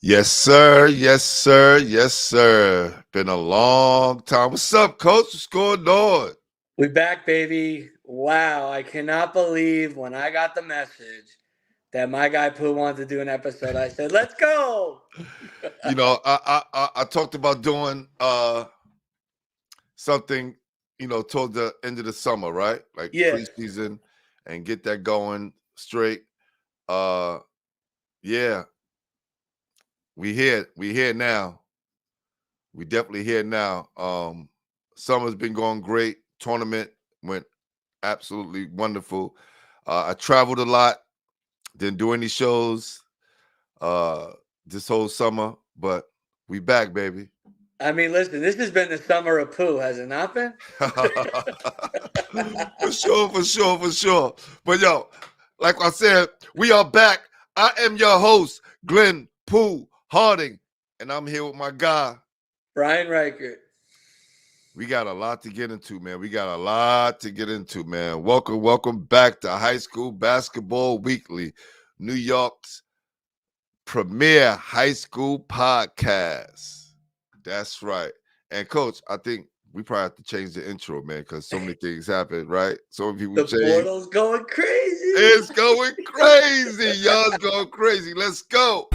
Yes, sir. Yes, sir. Yes, sir. Been a long time. What's up, Coach? What's going on? We back, baby. Wow, I cannot believe when I got the message that my guy Pooh wanted to do an episode. I said, "Let's go." I talked about doing something, toward the end of the summer, right? Like Yeah. preseason, and get that going straight. Uh, yeah, we here. We here now. We definitely here now. Summer's been going great. Tournament went absolutely wonderful. I traveled a lot. Didn't do any shows uh this whole summer, but we back, baby. I mean, listen, this has been the summer of Pooh, has it not been? For sure, for sure, for sure. But yo, like I said, we are back. I am your host, Glenn Pooh Harding, and I'm here with my guy. Brian Reichert. We got a lot to get into, man. We got a lot to get into, man. Welcome back to High School Basketball Weekly, New York's premier high school podcast. That's right. And Coach, I think we probably have to change the intro, man, because so many things happen, right? So many people The change. portal's going crazy. It's going crazy. Y'all's going crazy. Let's go.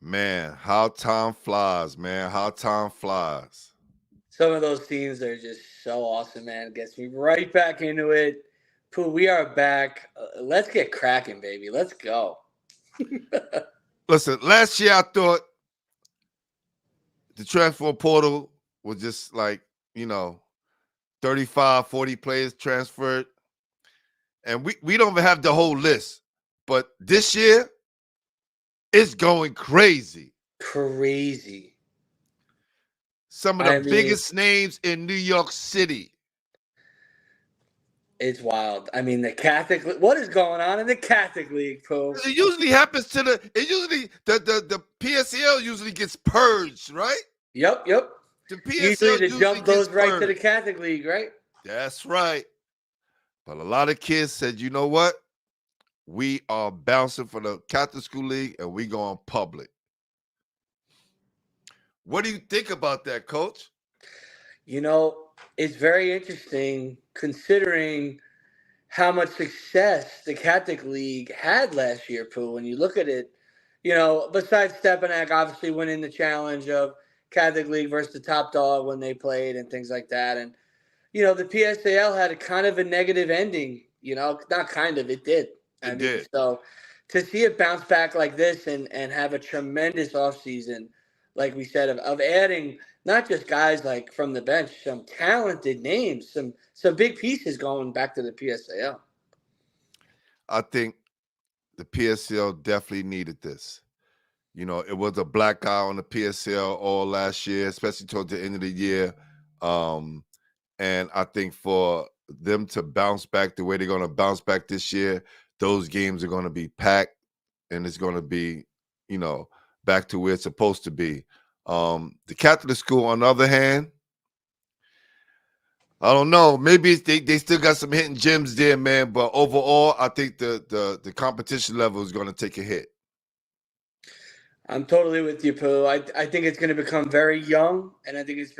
Man, how time flies, man. How time flies. Some of those scenes are just so awesome, man. Gets me right back into it. Pooh, we are back. Let's get cracking, baby. Let's go. Listen, last year I thought the transfer portal was just like, 35, 40 players transferred. And we don't even have the whole list. But this year, it's going crazy. Crazy. Some of the biggest names in New York City. It's wild. I mean, the Catholic. What is going on in the Catholic League, Pooh? It usually happens to the PSL usually gets purged, right? Yep. The PSL usually the jump goes right to the Catholic League, right? That's right. But a lot of kids said, you know what? We are bouncing for the Catholic School League and we going public. What do you think about that, Coach? It's very interesting considering how much success the Catholic League had last year, Pooh. When you look at it, besides Stepanak obviously winning the challenge of Catholic League versus the top dog when they played and things like that. And, the PSAL had a kind of a negative ending, not kind of, it did. It did. So to see it bounce back like this and have a tremendous offseason, like we said, of adding not just guys like from the bench, some talented names, some big pieces going back to the PSAL. I think the PSL definitely needed this. It was a black eye on the PSL all last year, especially towards the end of the year. And I think for them to bounce back the way they're going to bounce back this year, those games are going to be packed and it's going to be, back to where it's supposed to be. The Catholic school, on the other hand, I don't know. Maybe they still got some hidden gems there, man. But overall, I think the competition level is going to take a hit. I'm totally with you, Pooh. I think it's going to become very young, and I think it's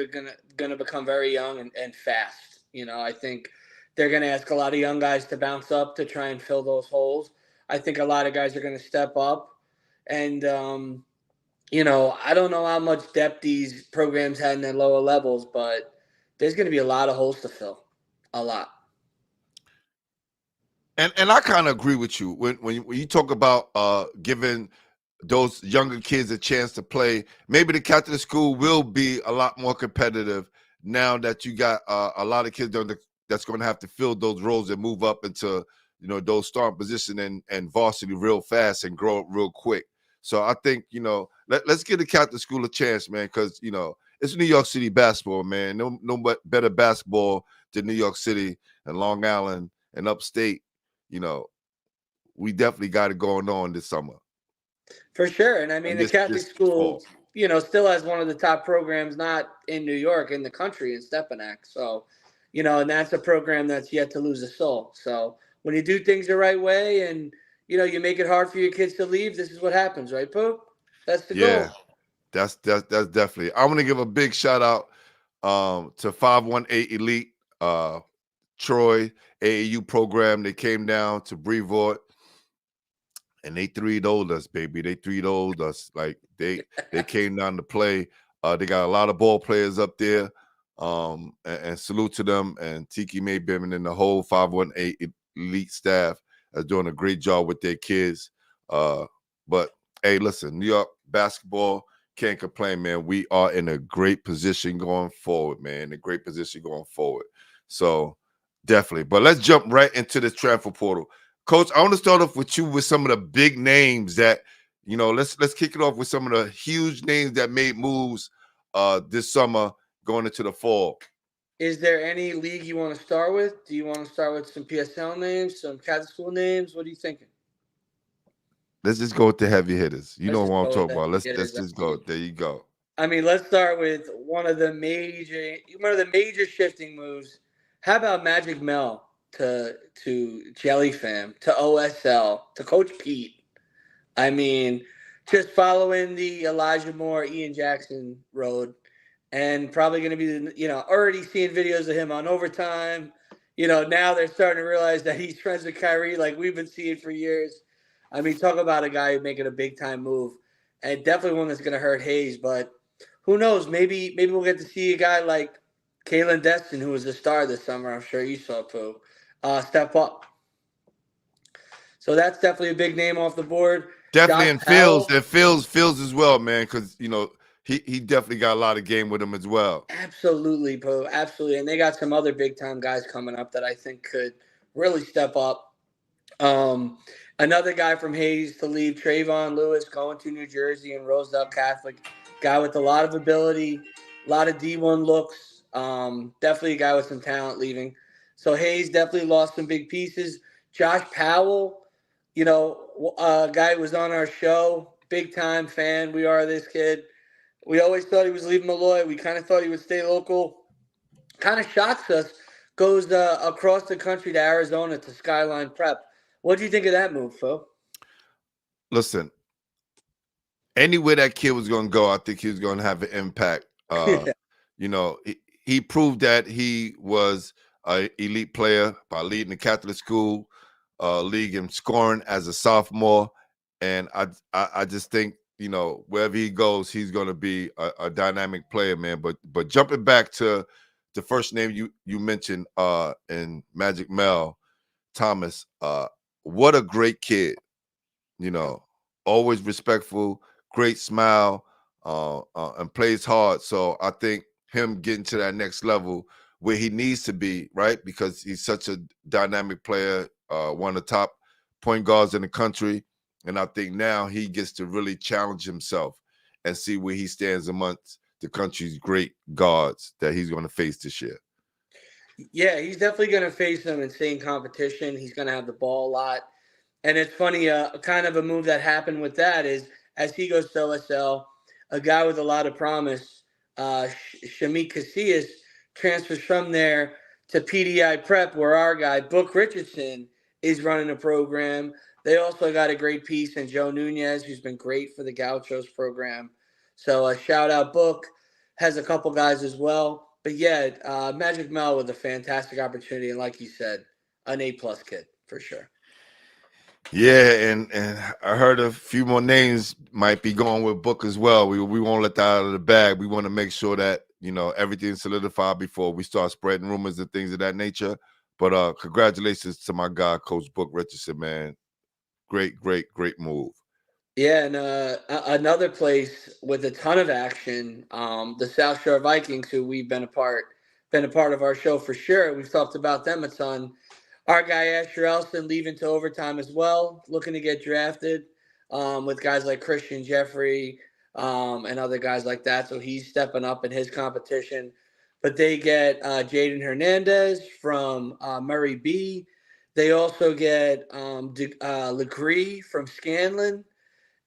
going to become very young and fast. I think they're going to ask a lot of young guys to bounce up to try and fill those holes. I think a lot of guys are going to step up. And, I don't know how much depth these programs had in their lower levels, but there's going to be a lot of holes to fill. A lot. And I kind of agree with you when you talk about giving those younger kids a chance to play. Maybe the Catholic school will be a lot more competitive now that you got a lot of kids that's going to have to fill those roles and move up into those starting position and varsity real fast and grow up real quick. So I think let's give the Catholic school a chance, man, because it's New York City basketball, man. No better basketball than New York City and Long Island and Upstate. We definitely got it going on this summer. For sure. And I mean, And the Catholic this fall. school, still has one of the top programs, not in New York, in the country, in Stepanak. So, and that's a program that's yet to lose a soul. So when you do things the right way and, you make it hard for your kids to leave, this is what happens, right, Pooh? That's the Yeah, goal. that's definitely. I want to give a big shout out to 518 Elite, Troy AAU program. They came down to Brevard and they 3-0'd us, baby. They 3-0'd us. Like they came down to play. They got a lot of ball players up there. And salute to them. And Tiki Maybim and the whole 518 Elite staff are doing a great job with their kids. But hey, listen, New York basketball can't complain, man. We are in a great position going forward, man. A great position going forward. So definitely. But let's jump right into this transfer portal. Coach, I want to start off with you with some of the big names that, let's kick it off with some of the huge names that made moves this summer going into the fall. Is there any league you want to start with? Do you want to start with some PSL names, some Catholic school names? What are you thinking? Let's just go with the heavy hitters. You Let's know just what I'm go with talking the about. Let's hitters. just go. There you go. I mean, let's start with one of the major shifting moves. How about Magic Mel to Jelly Fam to OSL to Coach Pete? I mean, just following the Elijah Moore, Ian Jackson road, and probably going to be already seeing videos of him on overtime. Now they're starting to realize that he's friends with Kyrie, like we've been seeing for years. I mean, talk about a guy making a big time move, and definitely one that's going to hurt Hayes, but who knows? Maybe we'll get to see a guy like Kalen Destin, who was a star this summer. I'm sure you saw Pooh, step up. So that's definitely a big name off the board. Definitely Josh in Fields. Powell, And Fields as well, man, because he definitely got a lot of game with him as well. absolutely, Pooh, absolutely. And they got some other big time guys coming up that I think could really step up. Um, Another guy from Hayes to leave, Trayvon Lewis, going to New Jersey and Rosedale Catholic. Guy with a lot of ability, a lot of D1 looks. Definitely a guy with some talent leaving. So Hayes definitely lost some big pieces. Josh Powell, a guy who was on our show, big time fan. We are this kid. We always thought he was leaving Malloy. We kind of thought he would stay local. Kind of shocks us. Goes across the country to Arizona to Skyline Prep. What do you think of that move, Phil? Listen, anywhere that kid was going to go, I think he was going to have an impact. Yeah. He proved that he was an elite player by leading the Catholic school league and scoring as a sophomore. And I just think, wherever he goes, he's going to be a dynamic player, man. But jumping back to the first name you mentioned in Magic Mel Thomas, what a great kid, always respectful, great smile, and plays hard. So I think him getting to that next level where he needs to be, right? Because he's such a dynamic player, one of the top point guards in the country. And I think now he gets to really challenge himself and see where he stands amongst the country's great guards that he's going to face this year. Yeah, he's definitely going to face some insane competition. He's going to have the ball a lot. And it's funny, kind of a move that happened with that is as he goes to OSL, a guy with a lot of promise, Shamik Casillas, transfers from there to PDI Prep, where our guy, Book Richardson, is running a program. They also got a great piece in Joe Nunez, who's been great for the Gauchos program. So shout out Book, has a couple guys as well. But yeah, Magic Mel with a fantastic opportunity. And like you said, an A-plus kid for sure. Yeah, and I heard a few more names might be going with Book as well. We won't let that out of the bag. We want to make sure that everything's solidified before we start spreading rumors and things of that nature. But congratulations to my guy, Coach Book Richardson, man. Great, great, great move. Yeah, and another place with a ton of action, the South Shore Vikings, who we've been a part of our show for sure. We've talked about them a ton. Our guy Asher Elson leaving to overtime as well, looking to get drafted, with guys like Christian Jeffrey, and other guys like that. So he's stepping up in his competition. But they get Jaden Hernandez from Murray B. They also get Legree from Scanlon,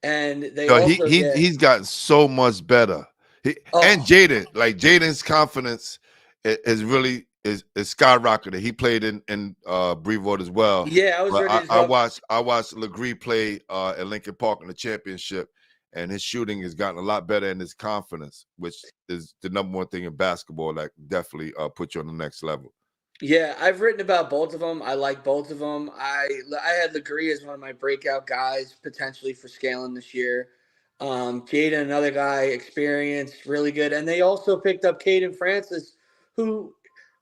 and they Yo, he also he get he's gotten so much better. And oh Jaden's confidence is really is skyrocketed. He played in Brevoort as well. yeah, I was But ready to I talk. watched Legree play at Lincoln Park in the championship, and his shooting has gotten a lot better, and his confidence, which is the number one thing in basketball that definitely put you on the next level. Yeah, I've written about both of them. I like both of them. I had Legree as one of my breakout guys potentially for scaling this year. Jaden, another guy, experienced, really good, and they also picked up Caden Francis, who,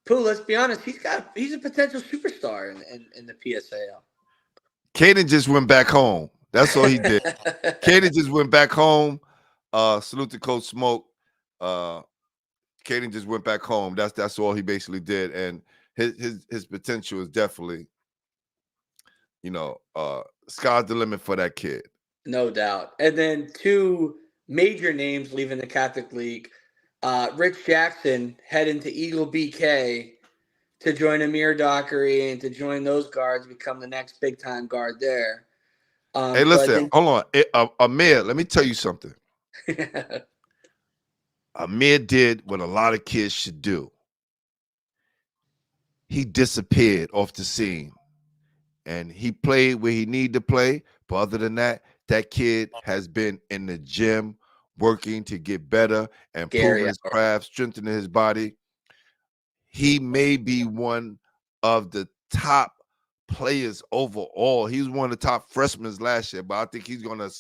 Pooh, let's be honest, he's a potential superstar in the PSAL. Caden just went back home. That's all he did. Caden just went back home. Salute to Coach Smoke. Uh, Caden just went back home. That's all he basically did, and his potential is definitely, sky's the limit for that kid. No doubt. And then two major names leaving the Catholic League. Rich Jackson heading to Eagle BK to join Amir Dockery and to join those guards, become the next big time guard there. Hey, So I listen, think hold on, Amir. Let me tell you something. Amir did what a lot of kids should do. He disappeared off the scene, and he played where he needed to play. But other than that, that kid has been in the gym working to get better and proving Gary his Hour. craft, strengthening his body. He may be one of the top players overall. He was one of the top freshmen last year, but I think he's going to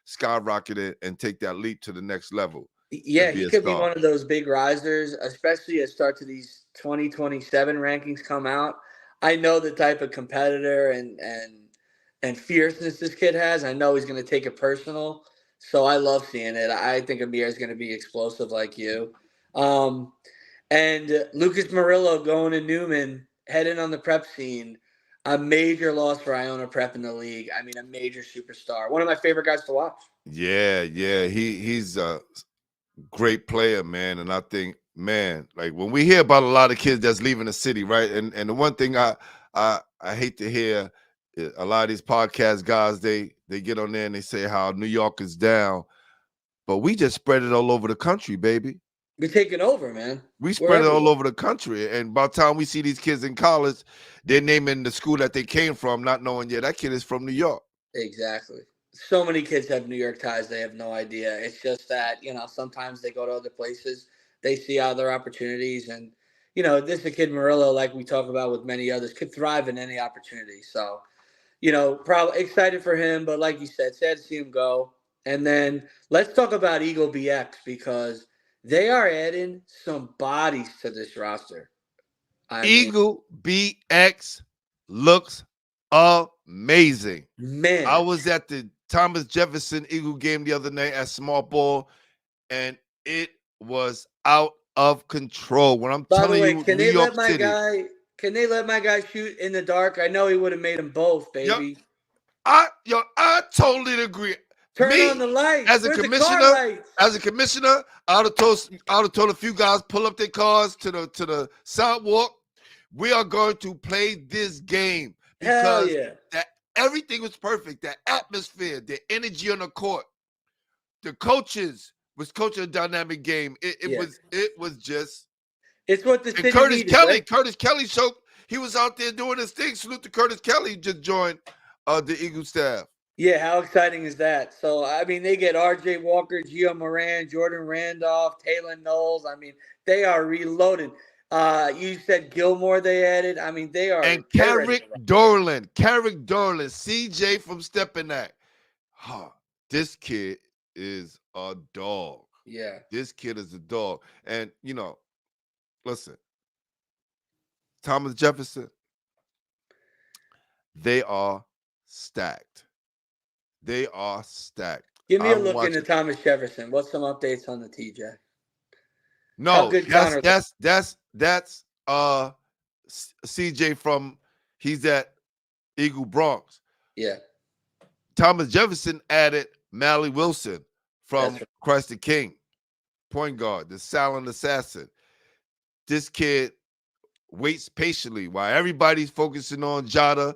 skyrocket it and take that leap to the next level Yeah, and he be a could be star. one of those big risers, especially as start to these 2027 rankings come out. I know the type of competitor and fierceness this kid has. I know he's going to take it personal. So I love seeing it. I think Amir is going to be explosive like you. Um, and Lucas Murillo going to Newman, heading on the prep scene. A major loss for Iona Prep in the league. I mean, a major superstar. One of my favorite guys to watch. Yeah, he's a great player, man. And I think, man, like when we hear about a lot of kids that's leaving the city, right? And the one thing I hate to hear, a lot of these podcast guys, they get on there and they say how New York is down, but we just spread it all over the country, baby. We're taking over, man. We We're spread it all everywhere. over the country. And by the time we see these kids in college, they're naming the school that they came from, not knowing, yeah, that kid is from New York. Exactly. So many kids have New York ties. They have no idea. It's just that, sometimes they go to other places. They see other opportunities. And, this is a kid, Murillo, like we talk about with many others, could thrive in any opportunity. So, probably excited for him. But like you said, sad to see him go. And then let's talk about Eagle BX because they are adding some bodies to this roster. I mean, Eagle BX looks amazing. I man. was at the Thomas Jefferson Eagle game the other night at Small Ball, and it was out of control. When I'm By the telling way, you, New York City. can they let my guy shoot in the dark? I know he would have made them both, Yep. baby. I totally agree. Turn on Me the lights. as a Where's the car commissioner, lights? I would have told a few guys pull up their cars to the sidewalk. We are going to play this game Hell because yeah. that everything was perfect. The atmosphere, the energy on the court, the coaches was coaching a dynamic game. Yeah. It was just. It's what the And city needed, right? Curtis Kelly showed he was out there doing his thing. Salute to Curtis Kelly, just joined the Eagle staff. Yeah, how exciting is that? So, I mean, they get RJ Walker, Gio Moran, Jordan Randolph, Taylor Knowles. I mean, they are reloaded. You said Gilmore they added. I mean, And they're ready to rock. Carrick Dorland, CJ from Stepinac. Huh, this kid is a dog. Yeah. This kid is a dog. And listen, Thomas Jefferson, they are stacked. They are stacked. Give me a I'm look into watching. Thomas Jefferson. What's some updates on the TJ? How No, good Connor? that's CJ from he's at Eagle Bronx. Yeah, Thomas Jefferson added Mally Wilson that's from right. Christ the King, point guard, the silent assassin. This kid waits patiently while everybody's focusing on Jada,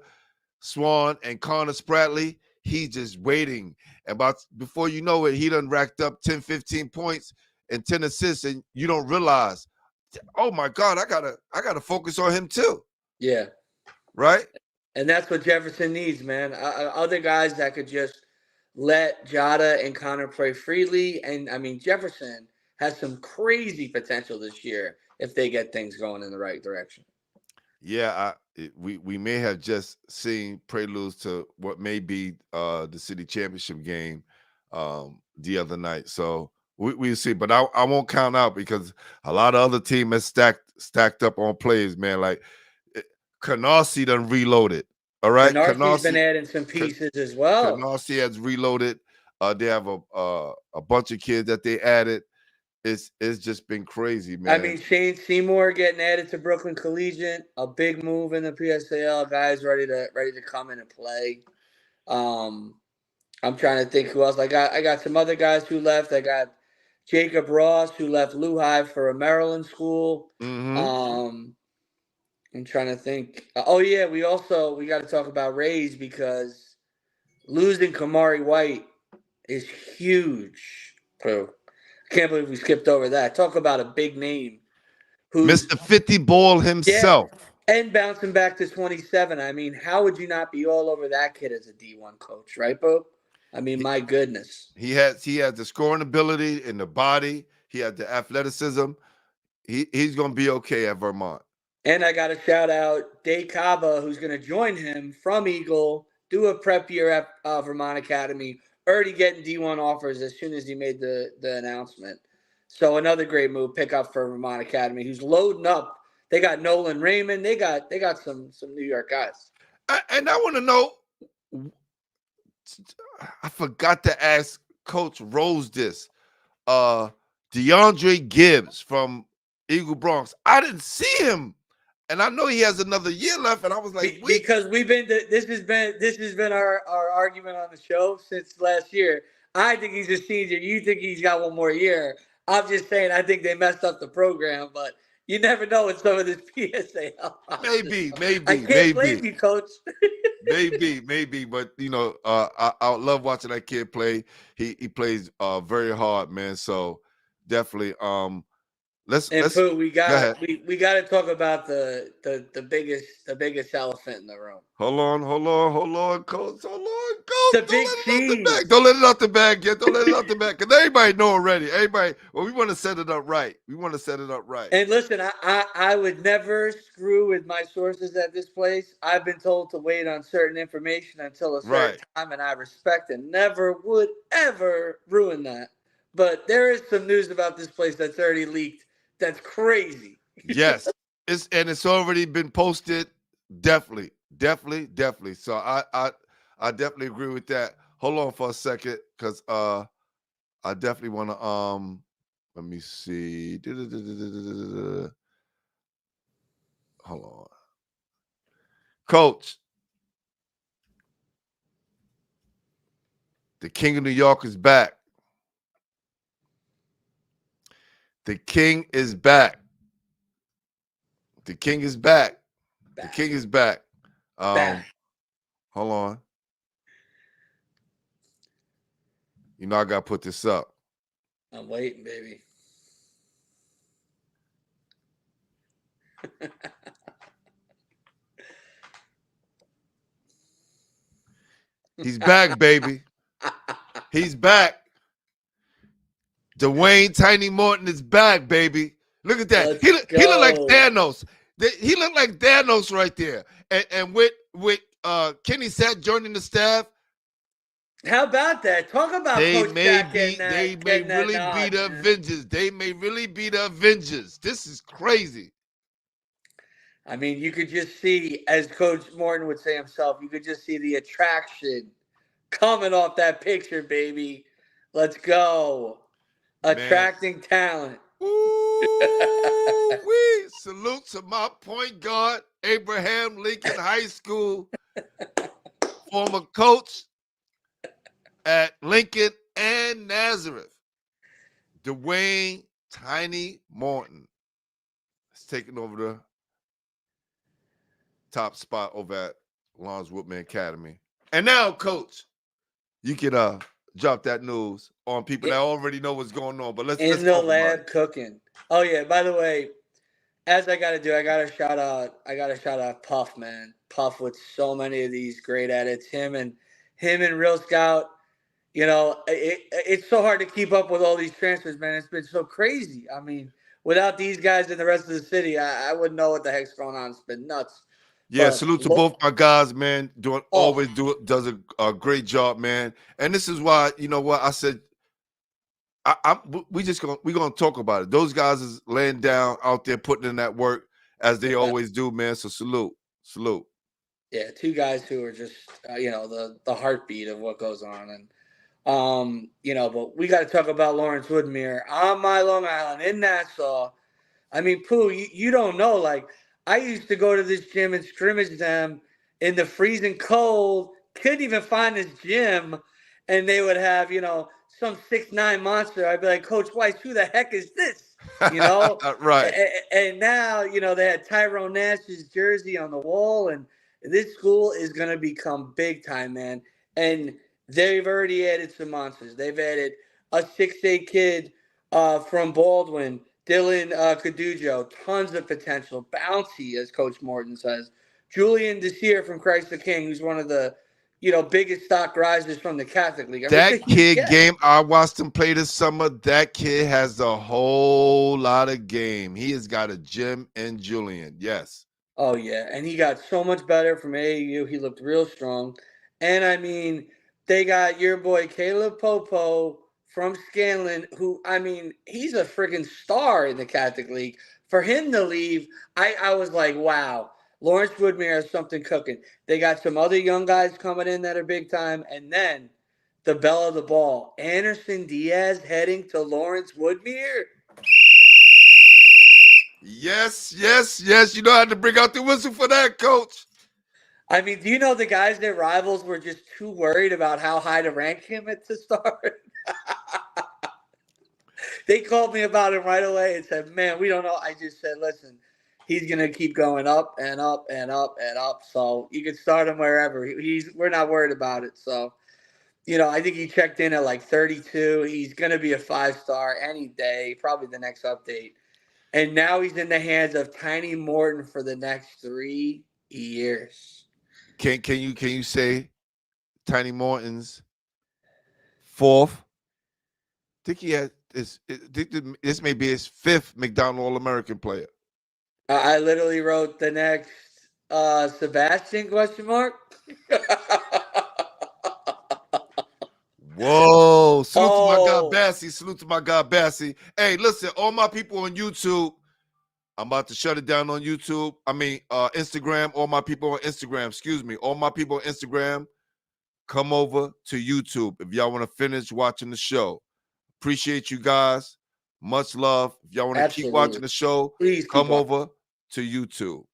Swan, and Connor Spratley. He's just waiting. About before you know it, he done racked up 10, 15 points and 10 assists, and you don't realize, oh my God, I gotta focus on him too. Yeah, Right? and that's what Jefferson needs, man. Other guys that could just let Jada and Connor play freely, and I mean Jefferson has some crazy potential this year if they get things going in the right direction. Yeah, we may have just seen preludes to what may be the city championship game the other night. So we'll see. But I won't count out because a lot of other teams has stacked up on plays, man. Like Canarsie done reloaded. All right, Canarsi's been adding some pieces as well. Canarsie has reloaded. They have a bunch of kids that they added. It's just been crazy, man. I mean, Shane Seymour getting added to Brooklyn Collegiate, a big move in the PSAL. Guys ready to come in and play. Um, I'm trying to think who else. I got some other guys who left. I got Jacob Ross who left Lehigh for a Maryland school. Mm-hmm. I'm trying to think. Oh yeah, we got to talk about Rays because losing Kamari White is huge. Bro, I can't believe we skipped over that. Talk about a big name who's Mr. 50 Ball himself. and bouncing back to 27. I mean, how would you not be all over that kid as a D1 coach, right, Bo? I mean, my goodness. He has the scoring ability in the body. He has the athleticism. He's gonna be okay at Vermont. And I got to shout out Day Kaba, who's going to join him from Eagle, do a prep year at Vermont Academy, already getting D1 offers as soon as he made the announcement. So another great move, pick up for Vermont Academy, who's loading up. They got Nolan Raymond. They got some New York guys. And I want to know. I forgot to ask Coach Rose this. DeAndre Gibbs from Eagle Bronx. I didn't see him, and I know he has another year left. And I was like, because this has been our argument on the show since last year. I think he's a senior. You think he's got one more year. I'm just saying I think they messed up the program, but you never know with some of this PSA. Maybe. I can't blame you, Coach. maybe, but I love watching that kid play. He plays very hard, man. So definitely, let's Pooh, we go ahead. we got to talk about the biggest elephant in the room. Hold on, Coach. Hold on, Coach. The big cheese. Don't let it out the bag yet. Don't let it out the bag. Because everybody know already. Well, we want to set it up right. And listen, I would never screw with my sources at this place. I've been told to wait on certain information until a certain time, and I respect and never would ever ruin that. But there is some news about this place that's already leaked. That's crazy. Yes. It's already been posted. Definitely. So I definitely agree with that. Hold on for a second, because I definitely want to let me see. Hold on. Coach, the King of New York is back. The King is back. The King is back. The King is back. Hold on. I gotta put this up. I'm waiting, baby. He's back, baby. He's back. Dwayne Tiny Morton is back, baby. Look at that. He looked like Thanos. He looked like Thanos right there. And with Kenny Sat joining the staff. How about that? Talk about Coach Jack getting that. They may really be the Avengers. They may really be the Avengers. This is crazy. I mean, you could just see, as Coach Morton would say himself, you could just see the attraction coming off that picture, baby. Let's go. Man. Attracting talent. Ooh-wee. Salute to my point guard, Abraham Lincoln High School, former coach at Lincoln and Nazareth, Dwayne Tiny Morton. Is taking over the top spot over at Lawrence Woodman Academy. And now, Coach, you can drop that news on people that already know what's going on. But let's In the talk about lab it. cooking. Oh yeah, by the way, as I gotta shout out Puff, man. Puff with so many of these great edits. Him and Real Scout. You know, it's so hard to keep up with all these transfers, man. It's been so crazy. I mean, without these guys and the rest of the city, I wouldn't know what the heck's going on. It's been nuts. Yeah, But salute to both my guys, man. oh, Does a great job, man. And this is why, you know what I said. We're gonna talk about it. Those guys is laying down out there, putting in that work as they always do, man. So salute. yeah, two guys who are just the heartbeat of what goes on, and but we got to talk about Lawrence Woodmere on my Long Island in Nassau. I mean, Pooh, you don't know. Like, I used to go to this gym and scrimmage them in the freezing cold. Couldn't even find this gym, and they would have some 6'9" monster. I'd be like, Coach Weiss, who the heck is this? Right. And now they had Tyrone Nash's jersey on the wall, and this school is gonna become big time, man. And they've already added some monsters. They've added a 6'8" kid from Baldwin, Dylan Cadujo, tons of potential. Bouncy, as Coach Morton says. Julian Desir from Christ the King, who's one of the biggest stock risers from the Catholic League. I mean, That kid game, I watched him play this summer. That kid has a whole lot of game. He has got a gym in Julian. Yes. Oh, yeah. And he got so much better from AAU. He looked real strong. And, I mean, they got your boy Caleb Popo from Scanlon, who, I mean, he's a freaking star in the Catholic League. For him to leave, I was like, wow, Lawrence Woodmere has something cooking. They got some other young guys coming in that are big time. And then the bell of the ball, Anderson Diaz heading to Lawrence Woodmere. Yes. You know how to bring out the whistle for that, Coach. I mean, do you know the guys, their rivals were just too worried about how high to rank him at the start? They called me about him right away and said, man, we don't know. I just said, listen, he's going to keep going up and up and up and up. So you can start him wherever. We're not worried about it. So, I think he checked in at like 32. He's going to be a 5-star any day, probably the next update. And now he's in the hands of Tiny Morton for the next 3 years. Can you say Tiny Morton's fourth? I think he had this may be his fifth McDonald All-American player. I literally wrote the next Sebastian ? Whoa! Salute to my guy Bassy. Salute to my guy Bassy. Hey, listen, all my people on YouTube. I'm about to shut it down on YouTube. I mean, Instagram. All my people on Instagram. Excuse me. All my people on Instagram. Come over to YouTube if y'all want to finish watching the show. Appreciate you guys. Much love. If y'all want to keep watching the show, please come over to YouTube.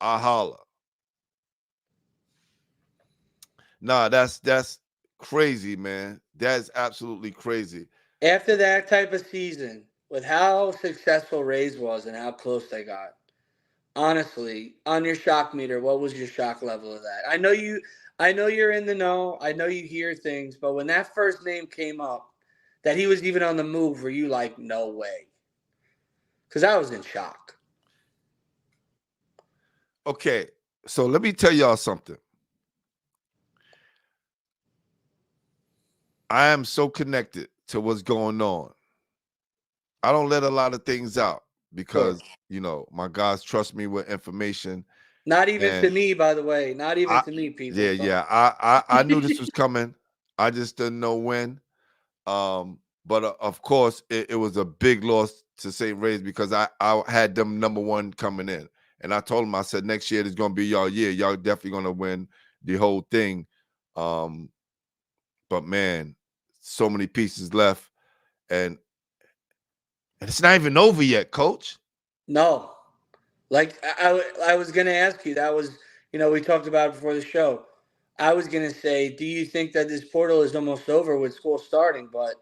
I holla. Nah, that's crazy, man. That is absolutely crazy. After that type of season, with how successful Rays was and how close they got, honestly, on your shock meter, what was your shock level of that? I know you're in the know. I know you hear things, but when that first name came up, that he was even on the move, were you like, no way? Because I was in shock. Okay, so let me tell y'all something. I am so connected to what's going on. I don't let a lot of things out because, my guys trust me with information. Not even to me, by the way. Not even to me, people. Yeah. I knew this was coming. I just didn't know when. But of course, it was a big loss to St. Ray's because I had them number one coming in. And I told him, I said, next year is going to be y'all year. Y'all definitely going to win the whole thing. But man, so many pieces left, and it's not even over yet, Coach. No, like I was going to ask you. That was, we talked about it before the show. I was going to say, do you think that this portal is almost over with school starting? But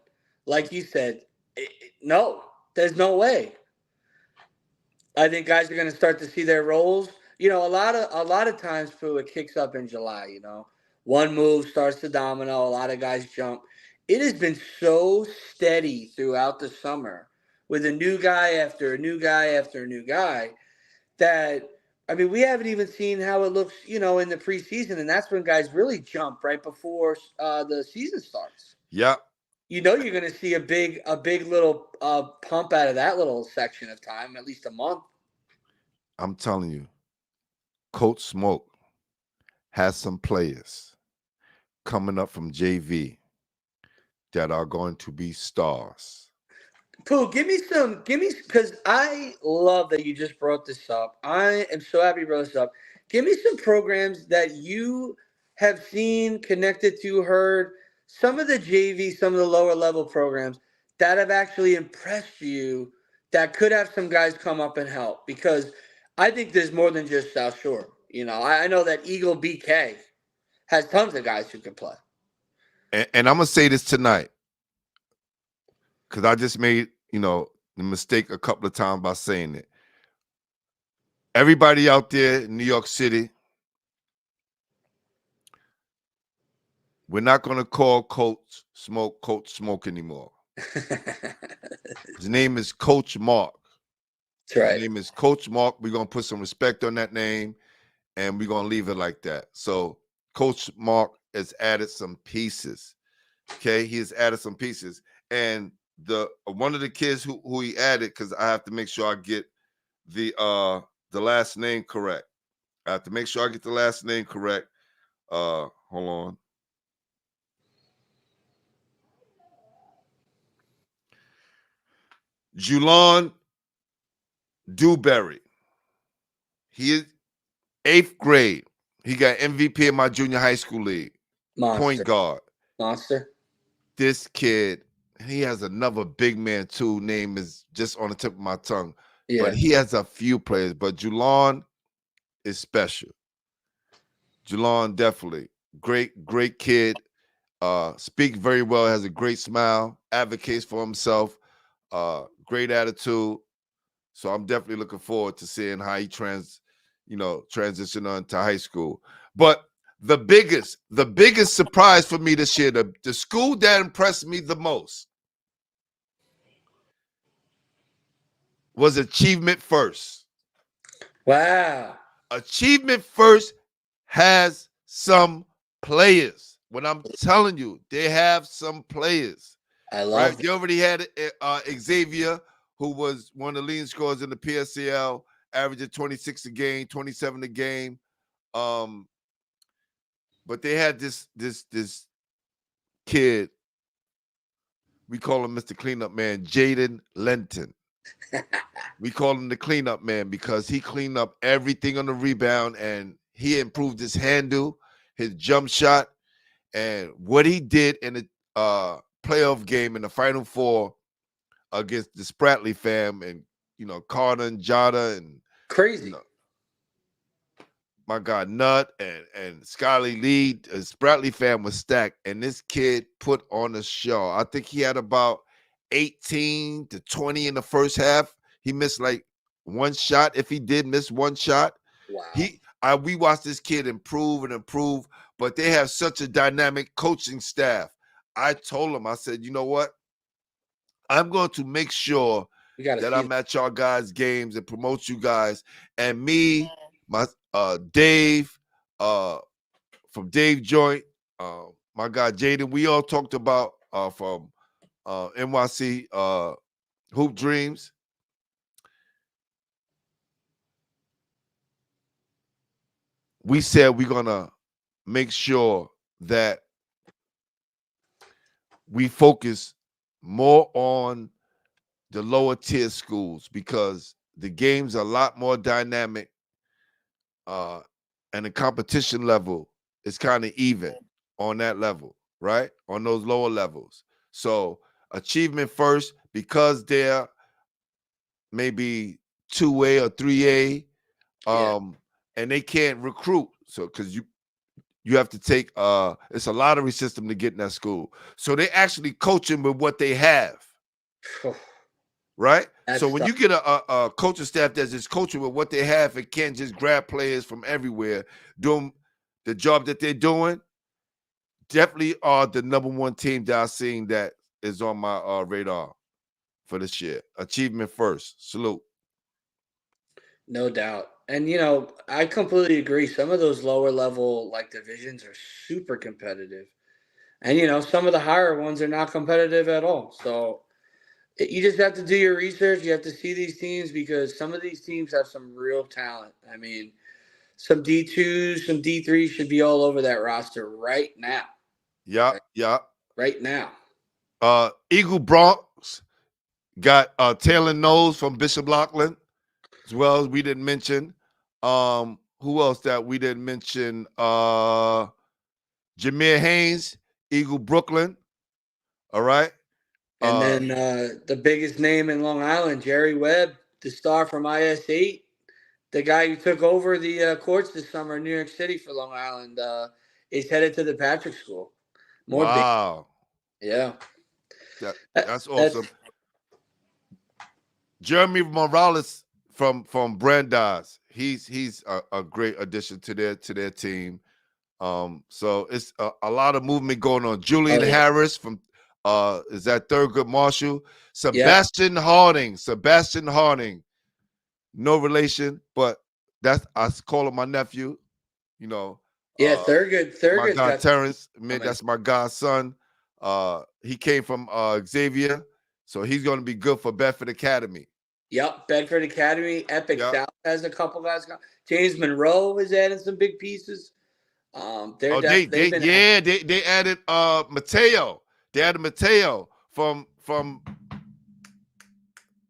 like you said, no, there's no way. I think guys are going to start to see their roles. A lot of times, Pooh, it kicks up in July. One move starts to domino. A lot of guys jump. It has been so steady throughout the summer with a new guy after a new guy after a new guy that we haven't even seen how it looks, in the preseason, and that's when guys really jump right before the season starts. Yeah. You're going to see a big little pump out of that little section of time, at least a month. I'm telling you, Coach Smoke has some players coming up from JV that are going to be stars. Pooh, because I love that you just brought this up. I am so happy you brought this up. Give me some programs that you have seen, connected to, heard, some of the JV, some of the lower level programs that have actually impressed you that could have some guys come up and help. Because I think there's more than just South Shore. I know that Eagle BK has tons of guys who can play. And I'm going to say this tonight, because I just made, the mistake a couple of times by saying it. Everybody out there in New York City, we're not going to call Coach Smoke anymore. His name is Coach Mark. That's right. His name is Coach Mark. We're going to put some respect on that name, and we're going to leave it like that. So Coach Mark has added some pieces. Okay, he has added some pieces. And one of the kids who he added, because I have to make sure I get the last name correct. I have to make sure I get the last name correct. Hold on. Julon Dewberry. He is 8th grade. He got MVP in my junior high school league. Monster. Point guard. Monster. This kid, he has another big man too. Name is just on the tip of my tongue. Yeah. But he has a few players. But Julon is special. Julon definitely. Great kid. Speaks very well, has a great smile, advocates for himself, great attitude. So I'm definitely looking forward to seeing how he transition on to high school. But the biggest surprise for me this year, the school that impressed me the most was Achievement First. Wow. Achievement First has some players. When I'm telling you, they have some players. I love They already had Xavier, who was one of the leading scorers in the PSCL, averaging 26 a game, 27 a game. But they had this kid, we call him Mr. Cleanup Man, Jaden Lenton. We call him the cleanup man because he cleaned up everything on the rebound, and he improved his handle, his jump shot, and what he did in the playoff game in the Final Four against the Spratley fam, and Carter and Jada and crazy. My God, Nutt and Skyly Lee, Spratley fam was stacked, and this kid put on a show. I think he had about 18 to 20 in the first half. He missed like one shot. If he did miss one shot, wow. We watched this kid improve and improve, but they have such a dynamic coaching staff. I told him, I said, you know what? I'm going to make sure that I'm at y'all guys' games and promote you guys. And me, my Dave, from Dave Joint, my guy Jaden, we all talked about from NYC Hoop Dreams. We said we're gonna make sure that we focus more on the lower tier schools because the game's a lot more dynamic and the competition level is kind of even on that level, right? On those lower levels. So achievement first, because they're maybe 2A or 3A, Yeah. and they can't recruit. So because you have to take it's a lottery system to get in that school. So they actually coaching with what they have, right? So That's when tough. you get a coaching staff that's just coaching with what they have and can't just grab players from everywhere, doing the job that they're doing, definitely are the number one team that I've seen that is on my radar for this year. Achievement first. Salute. No doubt. And I completely agree. Some of those lower level like divisions are super competitive. And some of the higher ones are not competitive at all. So you just have to do your research. You have to see these teams because some of these teams have some real talent. I mean, some D2s, some D3s should be all over that roster right now. Yeah, Right, yeah. right now. Eagle Bronx got Taylor Knowles from Bishop Loughlin, as well as we didn't mention. Who else that we didn't mention? Jameer Haynes, Eagle Brooklyn. All right. And then the biggest name in Long Island, Jerry Webb, the star from IS8, the guy who took over the courts this summer in New York City for Long Island, is headed to the Patrick School. More big, Wow. yeah. That, That, that's awesome. that's Jeremy Morales from Brandeis. He's a great addition to their team. So it's a lot of movement going on. Julian oh yeah, Harris from is that Thurgood Marshall? yep, Sebastian Harding. No relation, but that's I call him my nephew. You know, yeah. uh, Thurgood, my Thurgood's guy got some Terrence. Man, coming. that's my godson. He came from Xavier, so he's going to be good for Bedford Academy. Yep, Bedford Academy, Epic Yeah. South has a couple guys. James Monroe is adding some big pieces. Oh, They've been they added Mateo. They added Mateo from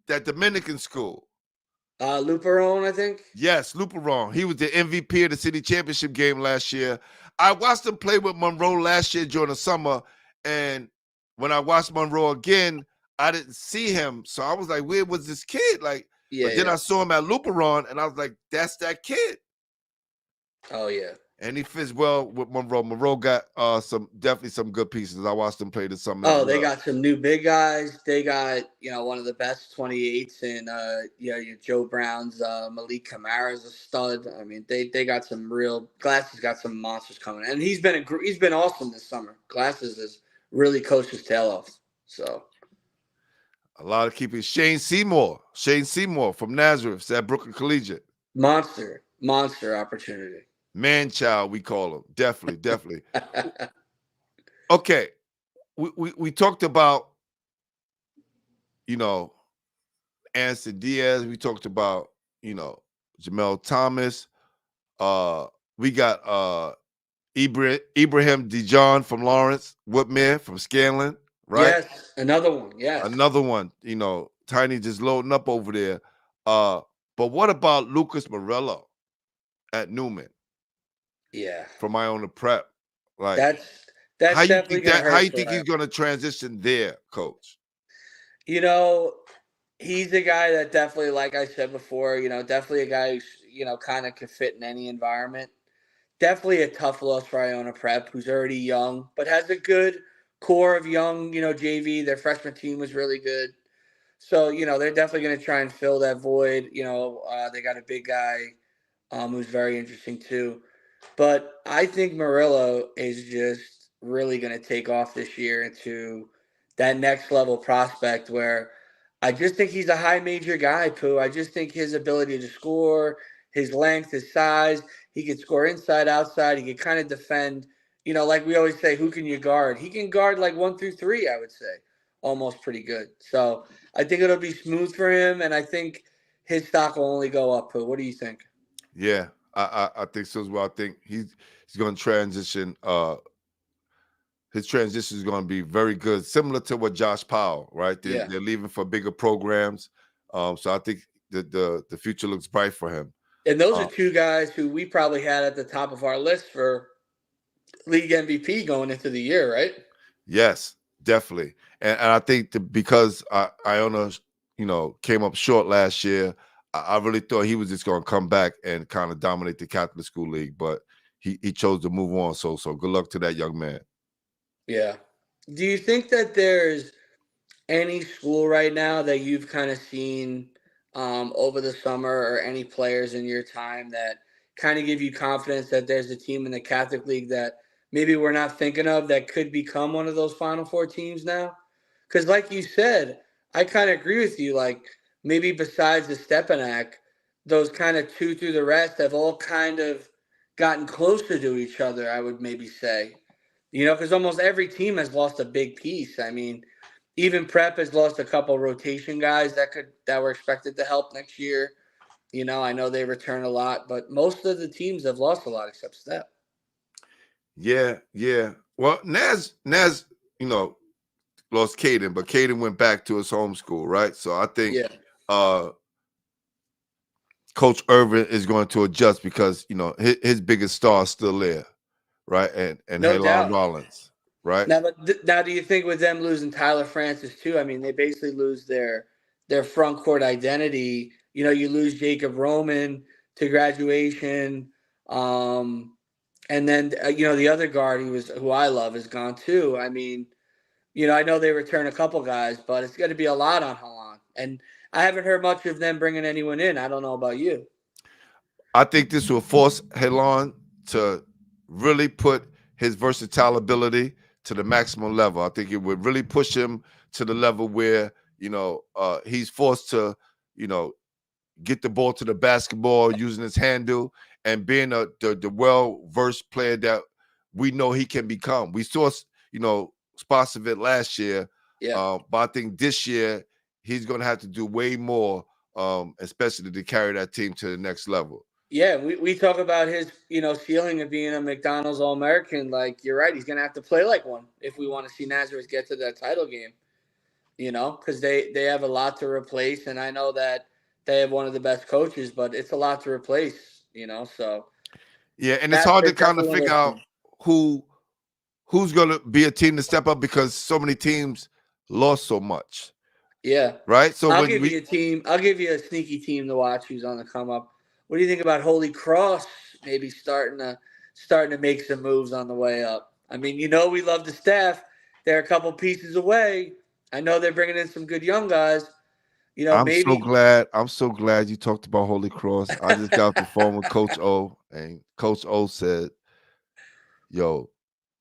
that Dominican school. Luperon, I think. Yes, Luperon. He was the MVP of the city championship game last year. I watched him play with Monroe last year during the summer, and when I watched Monroe again, I didn't see him. So I was like, where was this kid? Like, Yeah, but then yeah. I saw him at Luperon, and I was like, that's that kid. Oh yeah. And he fits well with Monroe. Monroe got definitely some good pieces. I watched him play this summer as Oh, they well. got some new big guys. They got one of the best 28s in your Joe Brown's Malik Kamara's a stud. I mean they got some real Glasses got some monsters coming, and he's been awesome this summer. Glasses has really coached his tail off. So A lot of keeping Shane Seymour from Nazareth at Brooklyn Collegiate. monster opportunity. Man child, we call him. Definitely. Okay. We talked about, you know, Anderson Diaz. We talked about, Jamel Thomas. We got Ibrahim Dijon from Lawrence, Whitmere from Scanlon, right? Yes, another one. Yes. Another one, Tiny just loading up over there. But what about Lucas Morello at Newman Yeah. from Iona Prep? Like, That's that's definitely going to how hurt you for think he's him. going to transition there, Coach? You know, he's a guy that definitely, like I said before, definitely a guy who's, kind of could fit in any environment. Definitely a tough loss for Iona Prep, who's already young, but has a good core of young, JV. Their freshman team was really good. So, they're definitely going to try and fill that void. They got a big guy who's very interesting too. But I think Murillo is just really going to take off this year into that next level prospect where I just think he's a high major guy, Pooh. I just think his ability to score, his length, his size, he can score inside, outside. He can kind of defend. Like we always say, who can you guard? He can guard like 1 through 3, I would say, almost pretty good. So I think it'll be smooth for him, and I think his stock will only go up, Pooh. What do you think? Yeah, I think so as well. I think he's going to transition. His transition is going to be very good, similar to what Josh Powell, right? They're leaving for bigger programs, so I think the future looks bright for him. And those are Uh, two guys who we probably had at the top of our list for league MVP going into the year, right? yes, definitely. And I think because Iona, came up short last year, I really thought he was just going to come back and kind of dominate the Catholic School League, but he chose to move on. So good luck to that young man. Yeah. Do you think that there's any school right now that you've kind of seen over the summer, or any players in your time that kind of give you confidence that there's a team in the Catholic League that maybe we're not thinking of that could become one of those Final Four teams now? Because, like you said, I kind of agree with you. Like, maybe besides the Stepanak, those kind of two through the rest have all kind of gotten closer to each other, I would maybe say. Because almost every team has lost a big piece. I mean, even Prep has lost a couple rotation guys that were expected to help next year. I know they return a lot, but most of the teams have lost a lot except Step. Yeah, yeah. Well, Naz, lost Caden, but Caden went back to his home school, right? So I think Yeah, uh Coach Irvin is going to adjust because his biggest star is still there, right? And no Halon doubt. Rollins, right? Now, do you think with them losing Tyler Francis too? I mean, they basically lose their front court identity. You lose Jacob Roman to graduation, and then the other guard who I love is gone too. I mean, I know they return a couple guys, but it's going to be a lot on Halan. And I haven't heard much of them bringing anyone in. I don't know about you. I think this will force Halon to really put his versatile ability to the maximum level. I think it would really push him to the level where he's forced to you know get the ball to the basketball using his handle and being the well-versed player that we know he can become. We saw, spots of it last year, Yeah. but I think this year he's going to have to do way more, especially to carry that team to the next level. Yeah, we talk about his, ceiling of being a McDonald's All-American. Like, you're right. He's going to have to play like one if we want to see Nazareth get to that title game, because they have a lot to replace. And I know that they have one of the best coaches, but it's a lot to replace, so Yeah, and it's that hard to is kind of definitely one of figure those out teams. who's going to be a team to step up because so many teams lost so much, Yeah. right? So I'll when give you a team. I'll give you a sneaky team to watch who's on the come up. What do you think about Holy Cross maybe starting to make some moves on the way up? I mean, we love the staff. They're a couple pieces away. I know they're bringing in some good young guys. Maybe. I'm so glad you talked about Holy Cross. I just got off the phone with Coach O, and Coach O said, "Yo,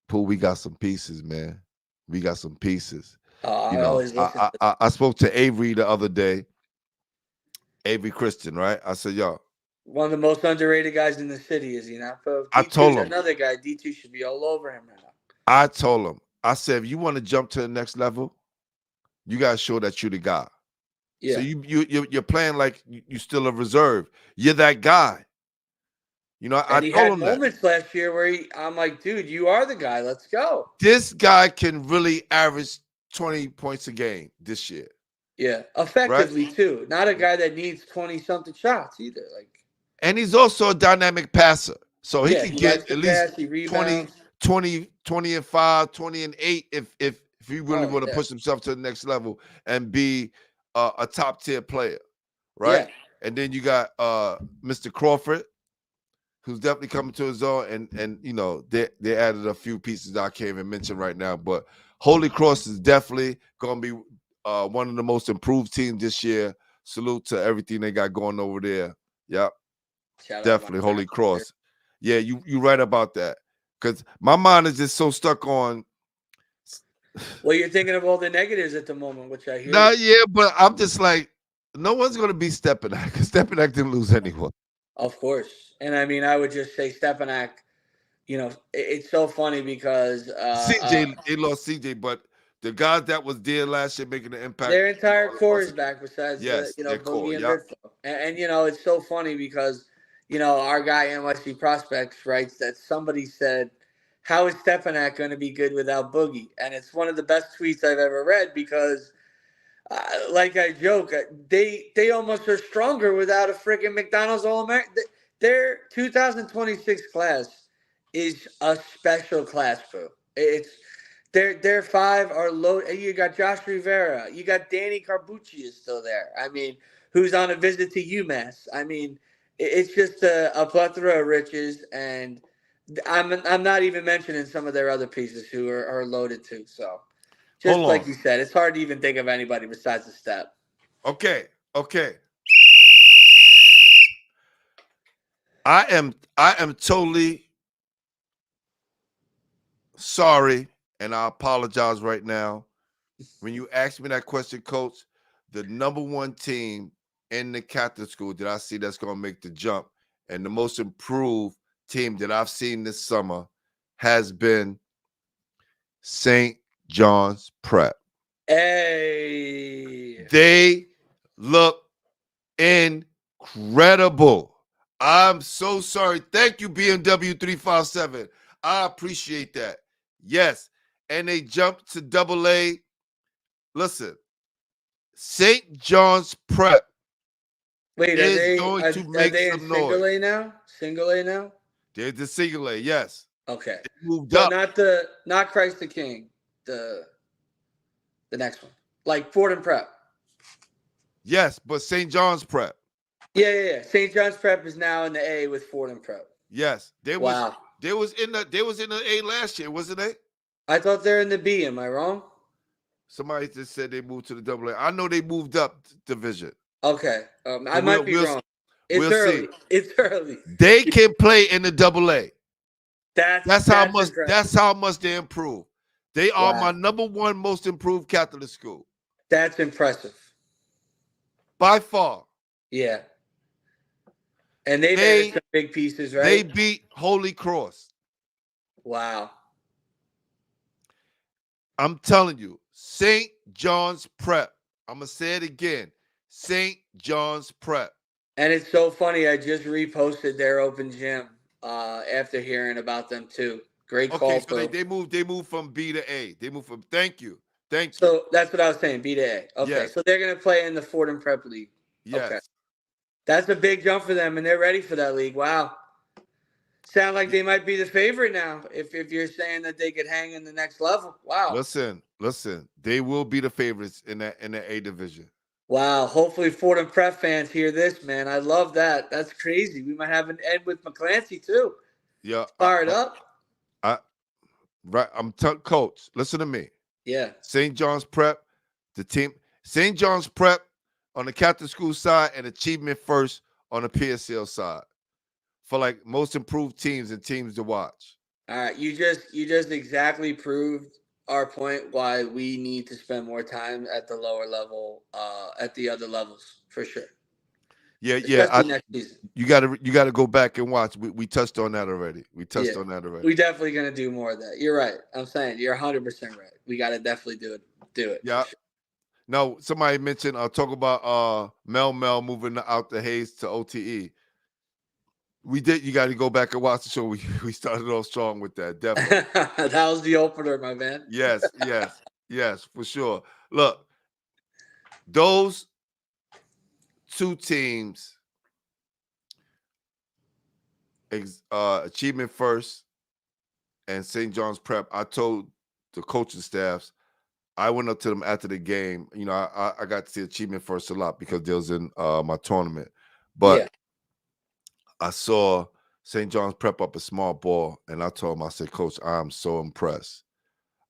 Pooh, we got some pieces, man. We got some pieces." I always listen to I spoke to Avery the other day, Avery Christian, right? I said, "Yo," one of the most underrated guys in the city. Is he not? But I D2 told is him, another guy. D2 should be all over him right now. I said, if you want to jump to the next level, you gotta show that you're the guy. So Yeah. you're playing like you still a reserve. You're that guy. I And he told had him that. moments last year where I'm like, dude, you are the guy. Let's go. This guy can really average 20 points a game this year, Yeah, right? effectively too. Not a guy that needs 20 something shots either. Like, And he's also a dynamic passer. So he yeah, could he get likes to at least pass. He 20, rebounds. 20 and 5, 20 and 8 if he really Oh want to yeah, push himself to the next level and be a top tier player, right? yeah, And then you got Mr. Crawford, who's definitely coming to his own, and they added a few pieces that I can't even mention right now. But Holy Cross is definitely going to be one of the most improved teams this year. Salute to everything they got going over there. Yep, shout out my definitely friend. Holy Cross. Yeah, you right about that. Because my mind is just so stuck on. Well, you're thinking of all the negatives at the moment, which I hear Nah, you. yeah, but I'm just like, no one's going to be Stepanak because Stepanak didn't lose anyone. Of course, and I mean, I would just say Stepanak. It's so funny because CJ, they lost CJ, but the guys that was there last year making an impact, their entire it core is wasn't. back besides Yes, their core. Boogie and Yep. Vidfo. And it's so funny because our guy NYC Prospects writes that somebody said, "How is Stepanak going to be good without Boogie?" And it's one of the best tweets I've ever read because like I joke, they almost are stronger without a freaking McDonald's All American. Their 2026 class is a special class, bro. It's their five are low. You got Josh Rivera, you got Danny Carbucci is still there. I mean, who's on a visit to UMass? I mean, it's just a plethora of riches, and I'm not even mentioning some of their other pieces who are loaded too. So. Just Hold like on. you said, it's hard to even think of anybody besides the step. Okay. I am totally sorry, and I apologize right now. When you asked me that question, Coach, the number one team in the Catholic school that I see that's going to make the jump and the most improved team that I've seen this summer has been St. John's Prep. Hey. They look incredible. I'm so sorry. Thank you, BMW 357. I appreciate that. Yes. And they jumped to double A. Listen, St. John's Prep Wait, is going to are make they in some noise. single A now? Single A now? They're the single A, yes. Okay. They moved So up. not Christ the King, the next one. Like Fordham Prep. Yes, but St. John's Prep. Yeah. St. John's Prep is now in the A with Fordham Prep. Yes. They was in the A last year, wasn't they? I thought they're in the B, am I wrong? Somebody just said they moved to the double A. I know they moved up division. Okay. I So might be wrong. It's we'll early. see. It's early. They can play in the double A. That's impressive. That's how much they improve. They are Wow. my number one most improved Catholic school. That's impressive. By far. Yeah. And they've added some big pieces, right? They beat Holy Cross. Wow. I'm telling you, St. John's Prep. I'm going to say it again. St. John's Prep. And it's so funny. I just reposted their open gym after hearing about them too. Great call. Okay, so they moved from B to A. They moved from thank you. So that's what I was saying, B to A. Okay, yes. So they're going to play in the Fordham Prep League. Yes. Okay. That's a big jump for them, and they're ready for that league. Wow. Sound like they might be the favorite now if you're saying that they could hang in the next level. Wow. Listen. They will be the favorites in the A division. Wow. Hopefully Fordham Prep fans hear this, man. I love that. That's crazy. We might have an Ed with McClancy too. Yeah. Fired up. Right. Coach, listen to me. Yeah. St. John's Prep, the team, St. John's Prep on the Catholic school side and Achievement First on the PSL side for like most improved teams and teams to watch. All right. You just exactly proved our point why we need to spend more time at the lower level, at the other levels for sure. Yeah. Next season. You gotta go back and watch. We touched on that already. We're definitely gonna do more of that. You're right. I'm saying you're 100% right. We gotta definitely do it. Yeah. Sure. No, somebody mentioned talk about Mel moving out the Hayes to OTE. We did. You got to go back and watch the show. We started off strong with that. Definitely. That was the opener, my man. Yes, for sure. Look, those two teams, Achievement First and St. John's Prep, I told the coaching staffs, I went up to them after the game. You know, I got to see Achievement First a lot because they was in my tournament. But I saw St. John's Prep up a small ball, and I told him, I said, Coach, I'm so impressed.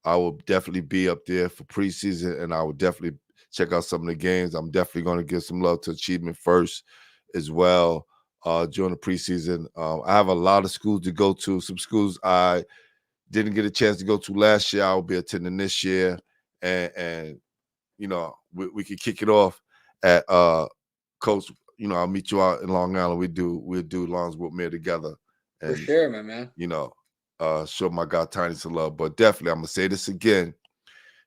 I will definitely be up there for preseason, and I will definitely check out some of the games. I'm definitely going to give some love to Achievement First as well during the preseason. I have a lot of schools to go to. Some schools I didn't get a chance to go to last year, I will be attending this year. And you know, we could kick it off at Coach. You know, I'll meet you out in Long Island. We'll do Lawrence Woodmere together. And, for sure, my man. You know, show my guy Tiny some love. But definitely, I'm gonna say this again: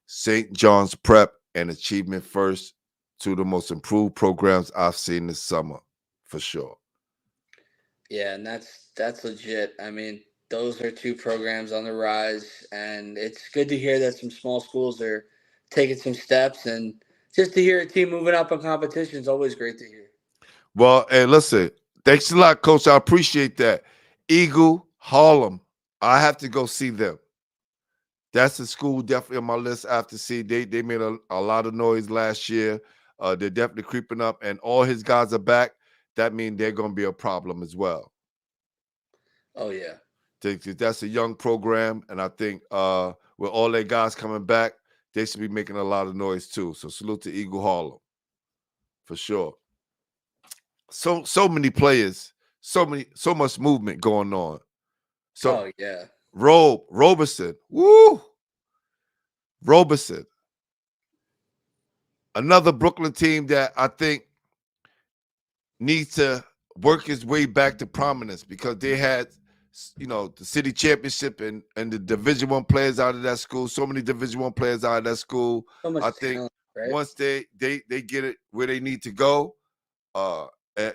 St. John's Prep and Achievement First, two of the most improved programs I've seen this summer, for sure. Yeah, and that's legit. I mean, those are two programs on the rise, and it's good to hear that some small schools are taking some steps and just to hear a team moving up in competition is always great to hear. Well, and listen, thanks a lot, Coach. I appreciate that. Eagle, Harlem. I have to go see them. That's the school definitely on my list. I have to see. They made a lot of noise last year. They're definitely creeping up, and all his guys are back. That means they're going to be a problem as well. Oh yeah. That's a young program, and I think with all their guys coming back, they should be making a lot of noise too. So salute to Eagle Harlem for sure. So many players, so much movement going on. So Oh yeah. Roberson, woo, Roberson, another Brooklyn team that I think needs to work its way back to prominence because they had, the city championship and the Division One players out of that school. So many Division One players out of that school. So much I think talent, right? once they get it where they need to go, uh,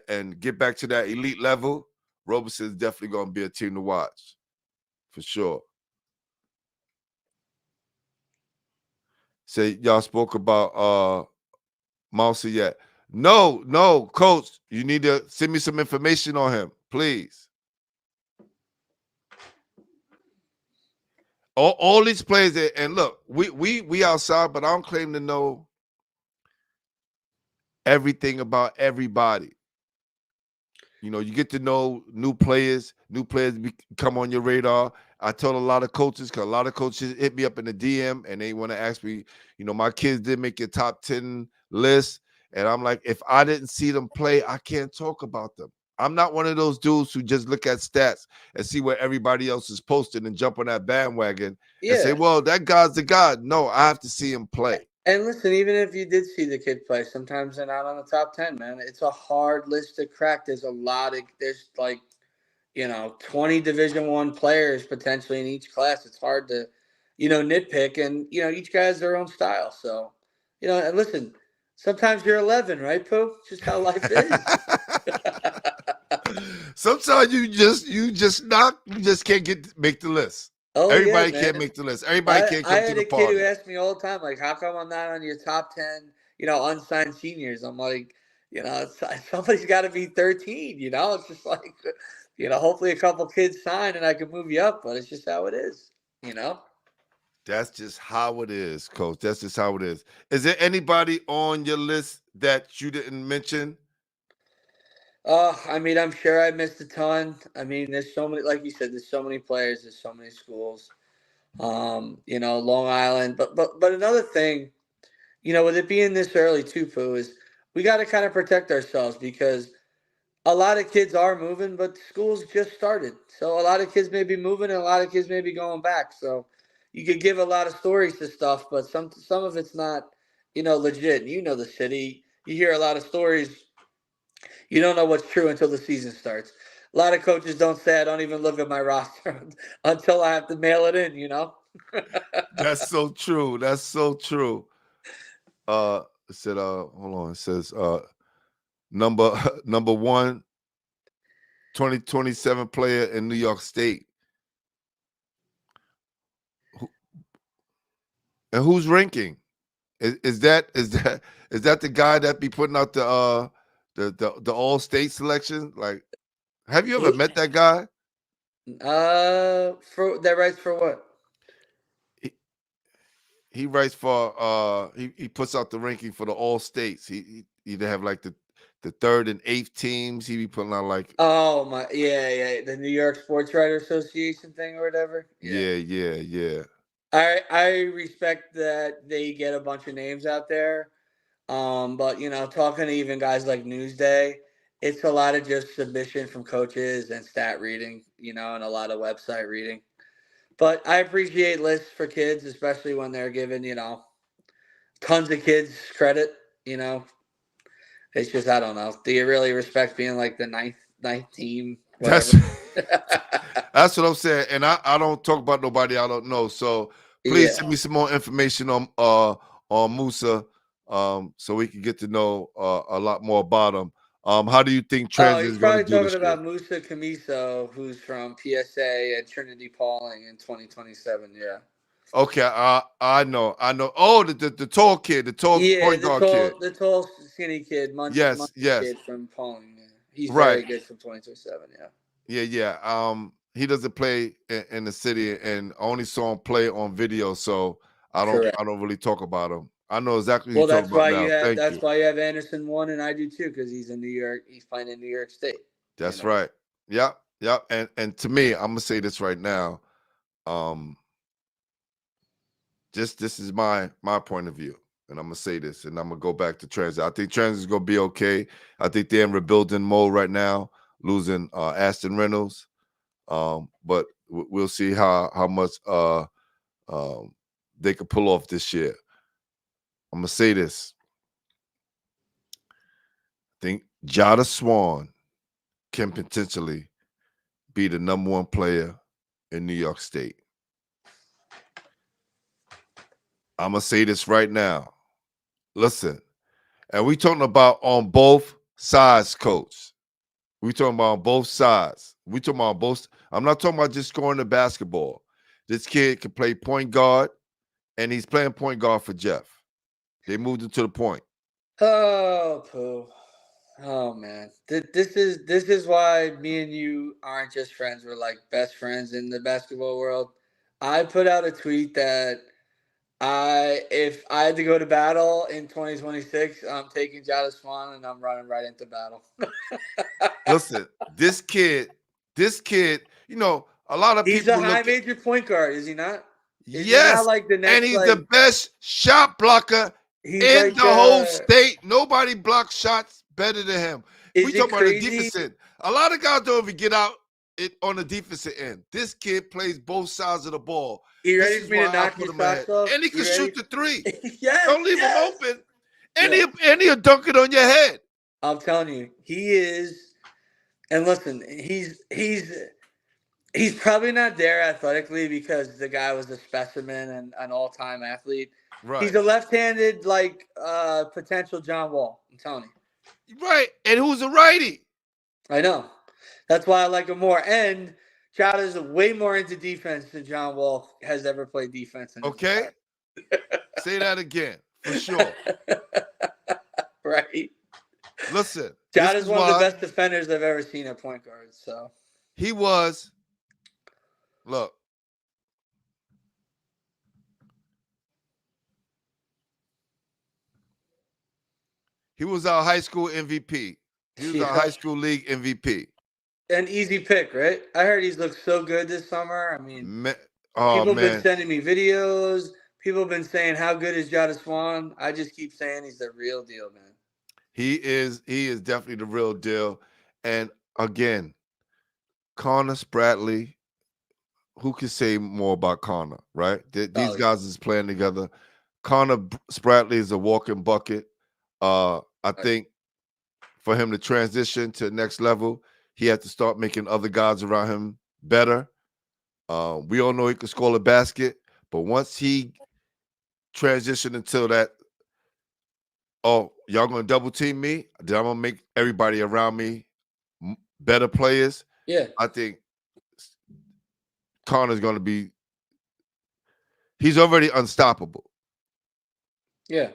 and get back to that elite level, Roberson is definitely going to be a team to watch for sure. Say y'all spoke about Mousy yet? No, Coach. You need to send me some information on him, please. All these players, and look, we outside, but I don't claim to know everything about everybody. You get to know new players come on your radar. I told a lot of coaches, because a lot of coaches hit me up in the DM and they want to ask me, my kids did make your top 10 list. And I'm like, if I didn't see them play, I can't talk about them. I'm not one of those dudes who just look at stats and see what everybody else is posting and jump on that bandwagon and say, Yeah. well, that guy's the guy. No, I have to see him play. And listen, even if you did see the kid play, sometimes they're not on the top 10, man. It's a hard list to crack. There's like, 20 Division One players potentially in each class. It's hard to, nitpick, and each guy has their own style. So, and listen, sometimes you're 11, right, Pooh? Just how life is. Sometimes you just can't make the list. Oh yeah, Everybody can't man. make the list. Everybody I can't I come to had the a kid who party. asked me all the time, like, how come I'm not on your top 10, unsigned seniors? I'm like, somebody's got to be 13. It's just like, hopefully a couple kids sign and I can move you up, but it's just how it is. You know. That's just how it is, Coach. That's just how it is. Is there anybody on your list that you didn't mention? I mean, I'm sure I missed a ton. I mean, there's so many, like you said, there's so many players, there's so many schools. Long Island, but another thing, with it being this early too, Pooh, is we got to kind of protect ourselves because a lot of kids are moving, but school's just started. So a lot of kids may be moving and a lot of kids may be going back. So you could give a lot of stories to stuff, but some of it's not, legit. You know the city. You hear a lot of stories. You don't know what's true until the season starts. A lot of coaches don't say I don't even look at my roster until I have to mail it in. That's so true. That's so true. It said, hold on. It says, number number one 2027 player in New York State. And who's ranking? Is that the guy that be putting out the all state selection? Like, have you ever met that guy? For that writes for what? He, he writes for he puts out the ranking for the all states. He either have like the third and eighth teams. He be putting out like Oh my, yeah, the New York Sports Writer Association thing or whatever. Yeah, yeah. I respect that they get a bunch of names out there. But talking to even guys like Newsday, it's a lot of just submission from coaches and stat reading, and a lot of website reading. But I appreciate lists for kids, especially when they're given, tons of kids credit. You know, it's just I don't know. Do you really respect being like the ninth team, That's whatever? that's what I'm saying. And I don't talk about nobody I don't know. So please Yeah. send me some more information on Musa, so we can get to know a lot more about him. How do you think Oh, Trends he's is going to probably do talking this year? about Musa Camiso, who's from PSA at Trinity Pauling in 2027. Yeah. Okay, I know. Oh, the tall kid, the tall Yeah, point guard kid. the tall, skinny kid, Yes, munchie yes, kid from Pauling. Yeah. He's right. very good from 2027. Yeah, Yeah. He doesn't play in the city, and I only saw him play on video, so correct. I don't really talk about him. I know exactly who Well, you're talking about now. Thank that's you. why you have Anderson one, and I do too, because he's in New York. He's playing in New York State. You That's know. right. Yep. And to me, I'm gonna say this right now. Um, just this is my point of view, and I'm gonna say this, and I'm gonna go back to transit. I think transit is gonna be okay. I think they're in rebuilding mode right now, losing Aston Reynolds. But we'll see how much um, they could pull off this year. I'm gonna say this. I think Jada Swan can potentially be the number one player in New York State. I'm gonna say this right now. Listen, and we talking about on both sides, coach. We talking about on both sides. We talking about both. I'm not talking about just scoring the basketball. This kid can play point guard, and he's playing point guard for Jeff. They moved him to the point. Oh, Pooh. Oh man, this is why me and you aren't just friends. We're like best friends in the basketball world. I put out a tweet that if I had to go to battle in 2026, I'm taking Jada Swan and I'm running right into battle. Listen, this kid, a lot of He's a people high look at, major point guard, is he not? Is he not yes, like the and next he's the like best shot blocker he's in like the whole state. Nobody blocks shots better than him. We is it talk about the crazy? defensive end. A lot of guys don't even get out it on the defensive end. This kid plays both sides of the ball. You This ready is for me to why I knock put your him ahead. socks off? And he can You ready? shoot the three. Yes, Don't leave him yes. open. And Yo, he'll dunk it on your head. I'm telling you, he is. And listen, he's probably not there athletically because the guy was a specimen and an all-time athlete. Right. He's a left-handed like potential John Wall. I'm telling you. Right. And who's a righty? I know. That's why I like him more. And Chowder's way more into defense than John Wall has ever played defense in his Okay. Say that again, for sure. right. Listen, this Chowder's is one of the why best defenders I've ever seen at point guard. So he was. Look, he was our high school MVP. He was our yeah. high school league MVP. An easy pick, right? I heard he's looked so good this summer. I mean, Oh people have been man, sending me videos. People have been saying how good is Jada Swan. I just keep saying he's the real deal, man. he is definitely the real deal. And again, Connor Spradley. Who can say more about Connor? Right? These Oh, guys is playing together. Connor Spradley is a walking bucket. I think for him to transition to the next level, he had to start making other guys around him better. We all know he could score a basket, but once he transitioned into that, oh, y'all gonna double team me, then I'm gonna make everybody around me better players. yeah, I think Connor's gonna be. He's already unstoppable. yeah.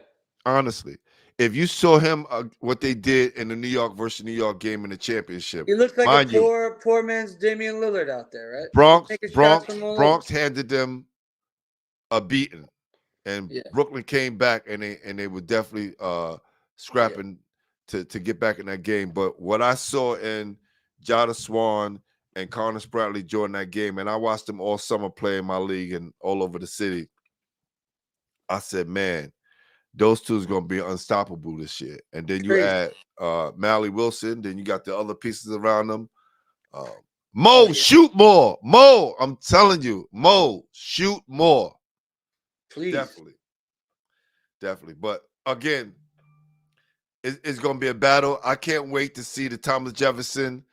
Honestly, if you saw him, what they did in the New York versus New York game in the championship, He looks like a mind you, poor man's Damian Lillard out there, right? He's making shots from all over. Bronx handed them a beating, and Yeah, Brooklyn came back, and they were definitely yeah. scrapping to get back in that game. But what I saw in Jada Swan and Connor Spradley during that game, and I watched them all summer play in my league and all over the city, I said, man, those two is going to be unstoppable this year. And then you Crazy. add Mally Wilson, then you got the other pieces around them. Oh Mo, yeah. shoot more. Mo, I'm telling you, Mo, shoot more. Please. Definitely. But again, it's going to be a battle. I can't wait to see the Thomas Jefferson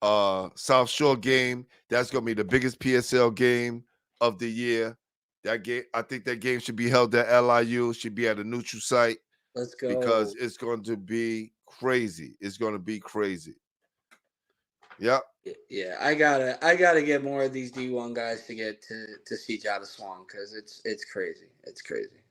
South Shore game. That's going to be the biggest PSL game of the year. That game, I think that game should be held at LIU. Should be at a neutral site. Let's go. Because it's going to be crazy. It's going to be crazy. Yep. Yeah, I gotta get more of these D1 guys to get to see Jada Swan because it's crazy. It's crazy.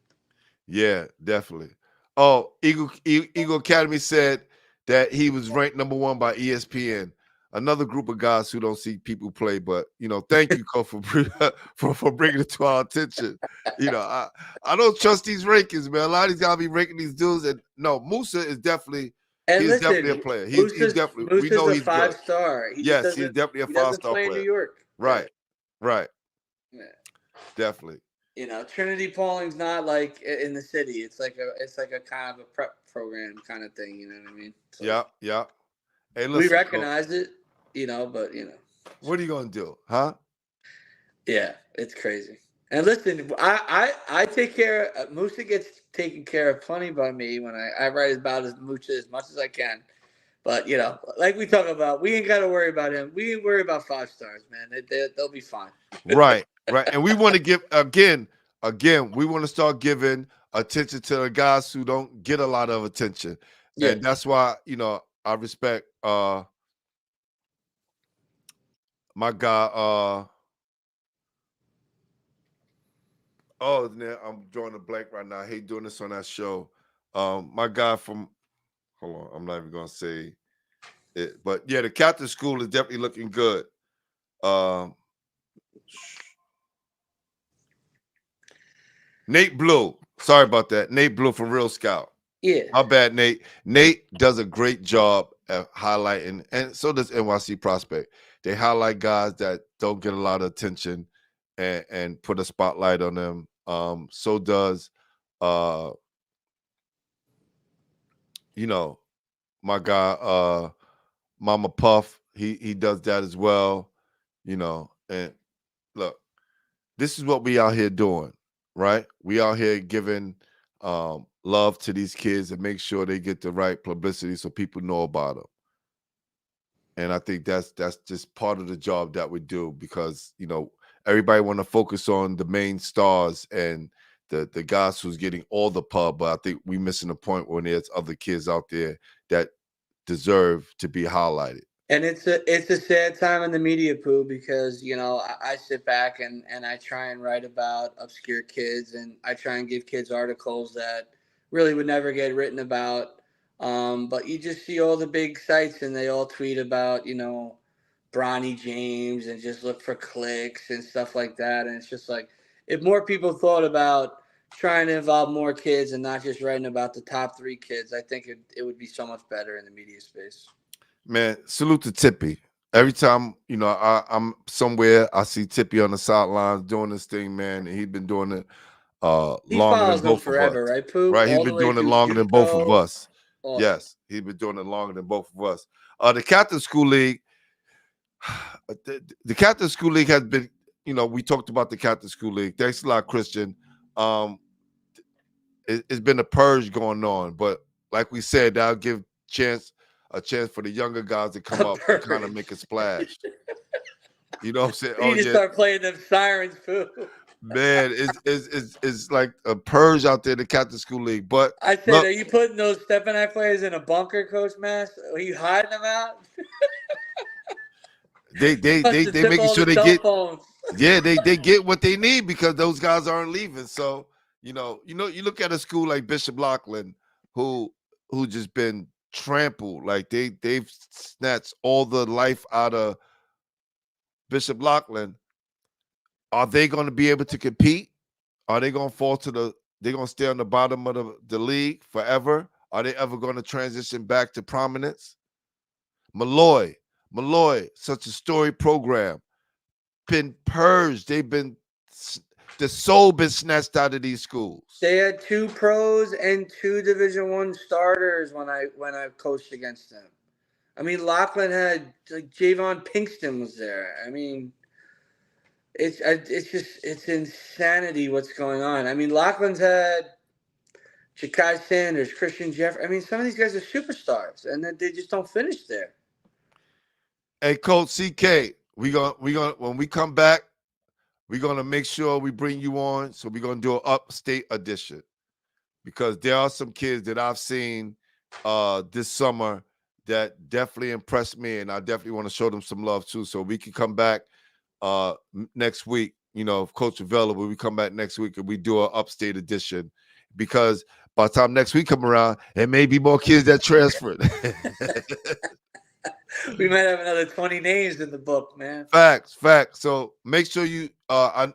Yeah, definitely. Oh, Eagle Academy said that he was ranked #1 by ESPN. Another group of guys who don't see people play, but thank you, Coach, for bringing it to our attention. I don't trust these rankings, man. A lot of these guys be ranking these dudes, and no, Musa is definitely And definitely a listen, player. He's Moose's definitely, we Moose's know a he's good. 5-star. Yes, he's definitely a He doesn't 5-star play in New player. York. Right, right, Yeah. definitely. Trinity Pauling's not like in the city. It's like a kind of a prep program kind of thing. You know what I mean? So Yeah. Hey, we listen, Coach, recognize it, but what are you gonna do, huh? yeah, it's crazy. And listen, I take care. Musa gets taken care of plenty by me when I write about Musa as much as I can. But like we talk about, we ain't got to worry about him. We ain't worry about 5 stars, man. They'll be fine. Right. And we want to give again, we want to start giving attention to the guys who don't get a lot of attention. Yeah. And that's why, I respect my guy I'm drawing a blank right now. I hate doing this on that show. My guy from hold on, I'm not even gonna say it, but yeah, the Captain School is definitely looking good. Nate Blue. Sorry about that. Nate Blue from Real Scout. Yeah. How bad, Nate? Nate does a great job at highlighting, and so does NYC Prospect. They highlight guys that don't get a lot of attention and put a spotlight on them. So does my guy Mama Puff. He does that as well. And look, this is what we out here doing, right? We out here giving love to these kids and make sure they get the right publicity so people know about them. And I think that's just part of the job that we do because everybody want to focus on the main stars and the guys who's getting all the pub, but I think we missing the point when there's other kids out there that deserve to be highlighted. And it's a sad time in the media, Pooh, because I sit back and I try and write about obscure kids, and I try and give kids articles that really would never get written about. But you just see all the big sites, and they all tweet about Bronny James and just look for clicks and stuff like that. And it's just like if more people thought about trying to involve more kids and not just writing about the top 3 kids, I think it would be so much better in the media space. Man, salute to Tippy. Every time, I'm somewhere, I see Tippy on the sidelines doing this thing, man. And he's been doing it He longer than follows them both of us. forever, right, Pooh? Right? He's All the been way doing it through longer than both of JUCO. us. Awesome. Yes, he's been doing it longer than both of us. The Captain School League, the Captain School League has been, we talked about the Captain School League. Thanks a lot, Christian. It's been a purge going on, but like we said, that'll give a chance for the younger guys to come up and kind of make a splash. You know what I'm saying? You need to start playing them sirens, Pooh. Man, it's like a purge out there, the Captain School League. But I said, look, are you putting those Step and I players in a bunker, Coach Mass? Are you hiding them out? they making sure they get phones. Yeah, they get what they need because those guys aren't leaving. So you look at a school like Bishop Lachlan, who just been trampled. Like they've snatched all the life out of Bishop Lachlan. Are they going to be able to compete? Are they going to fall to they're going to stay on the bottom of the league forever? Are they ever going to transition back to prominence? Malloy, such a storied program, been purged. The soul been snatched out of these schools. They had 2 pros and 2 Division I starters when I coached against them. I mean, Lachlan had like Javon Pinkston was there. I mean, it's insanity what's going on. I mean, Lachlan's had Ja'Kai Sanders, Christian Jeffrey. I mean, some of these guys are superstars, and then they just don't finish there. Hey, Coach CK, we gonna when we come back, we're gonna make sure we bring you on. So we're gonna do an Upstate edition because there are some kids that I've seen this summer that definitely impressed me, and I definitely want to show them some love too. So we can come back next week. You know, if Coach available, we come back next week and we do an Upstate edition, because by the time next week come around, there may be more kids that transferred. We might have another 20 names in the book, man. Facts. So make sure you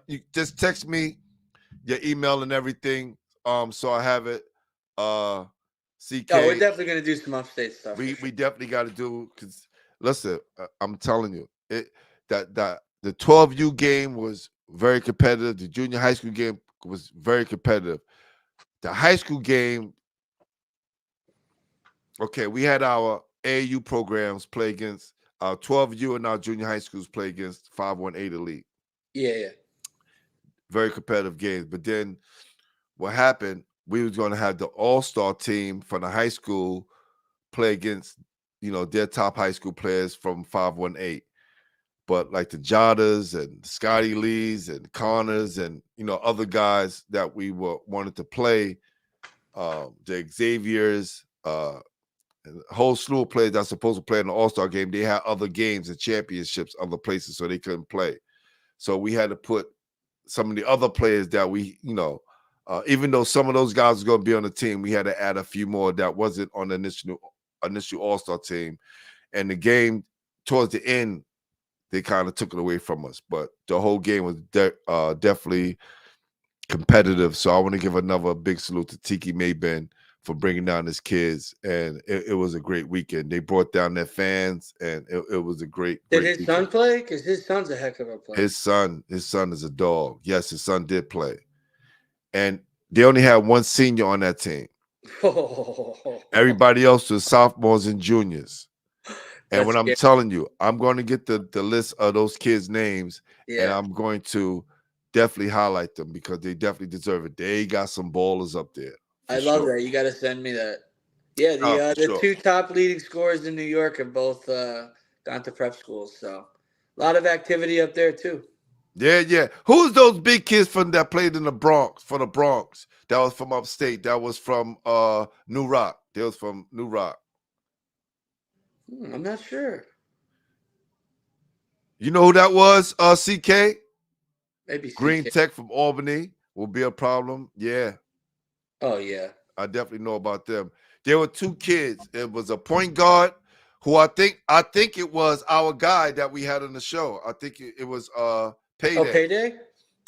you just text me your email and everything. So I have it. CK. Oh, we're definitely gonna do some Upstate stuff. We definitely got to do, because listen, I'm telling you, that the 12U game was very competitive. The junior high school game was very competitive. The high school game, okay, we had our AAU programs play against our 12U, and our junior high schools play against 518 Elite. Yeah. Very competitive games. But then what happened, we was going to have the all-star team from the high school play against, their top high school players from 518. But like the Jotters and Scotty Lees and Connors and, other guys that we wanted to play, the Xaviers, and a whole slew of players that's supposed to play in the all-star game, they had other games and championships other places, so they couldn't play. So we had to put some of the other players that we, even though some of those guys were going to be on the team, we had to add a few more that wasn't on the initial all-star team. And the game, towards the end, they kind of took it away from us. But the whole game was definitely competitive. So I want to give another big salute to Tiki Mayben for bringing down his kids. And it was a great weekend. They brought down their fans, and it was a great Did his weekend. son play? Because his son's a heck of a player. His son is a dog. Yes, his son did play. And they only had one senior on that team. Everybody else was sophomores and juniors. And when I'm telling you, I'm going to get the list of those kids' names, and I'm going to definitely highlight them because they definitely deserve it. They got some ballers up there. I love that. You got to send me that. Yeah, the two top leading scorers in New York have both gone to prep schools, so a lot of activity up there too. Yeah. Who's those big kids that played in the Bronx, for the Bronx? That was from Upstate. That was from New Rock. They was from New Rock. I'm not sure. You know who that was, CK? Maybe CK. Green Tech from Albany will be a problem. Yeah. Oh, yeah. I definitely know about them. There were two kids. It was a point guard who I think it was our guy that we had on the show. I think it was Payday. Oh, Payday?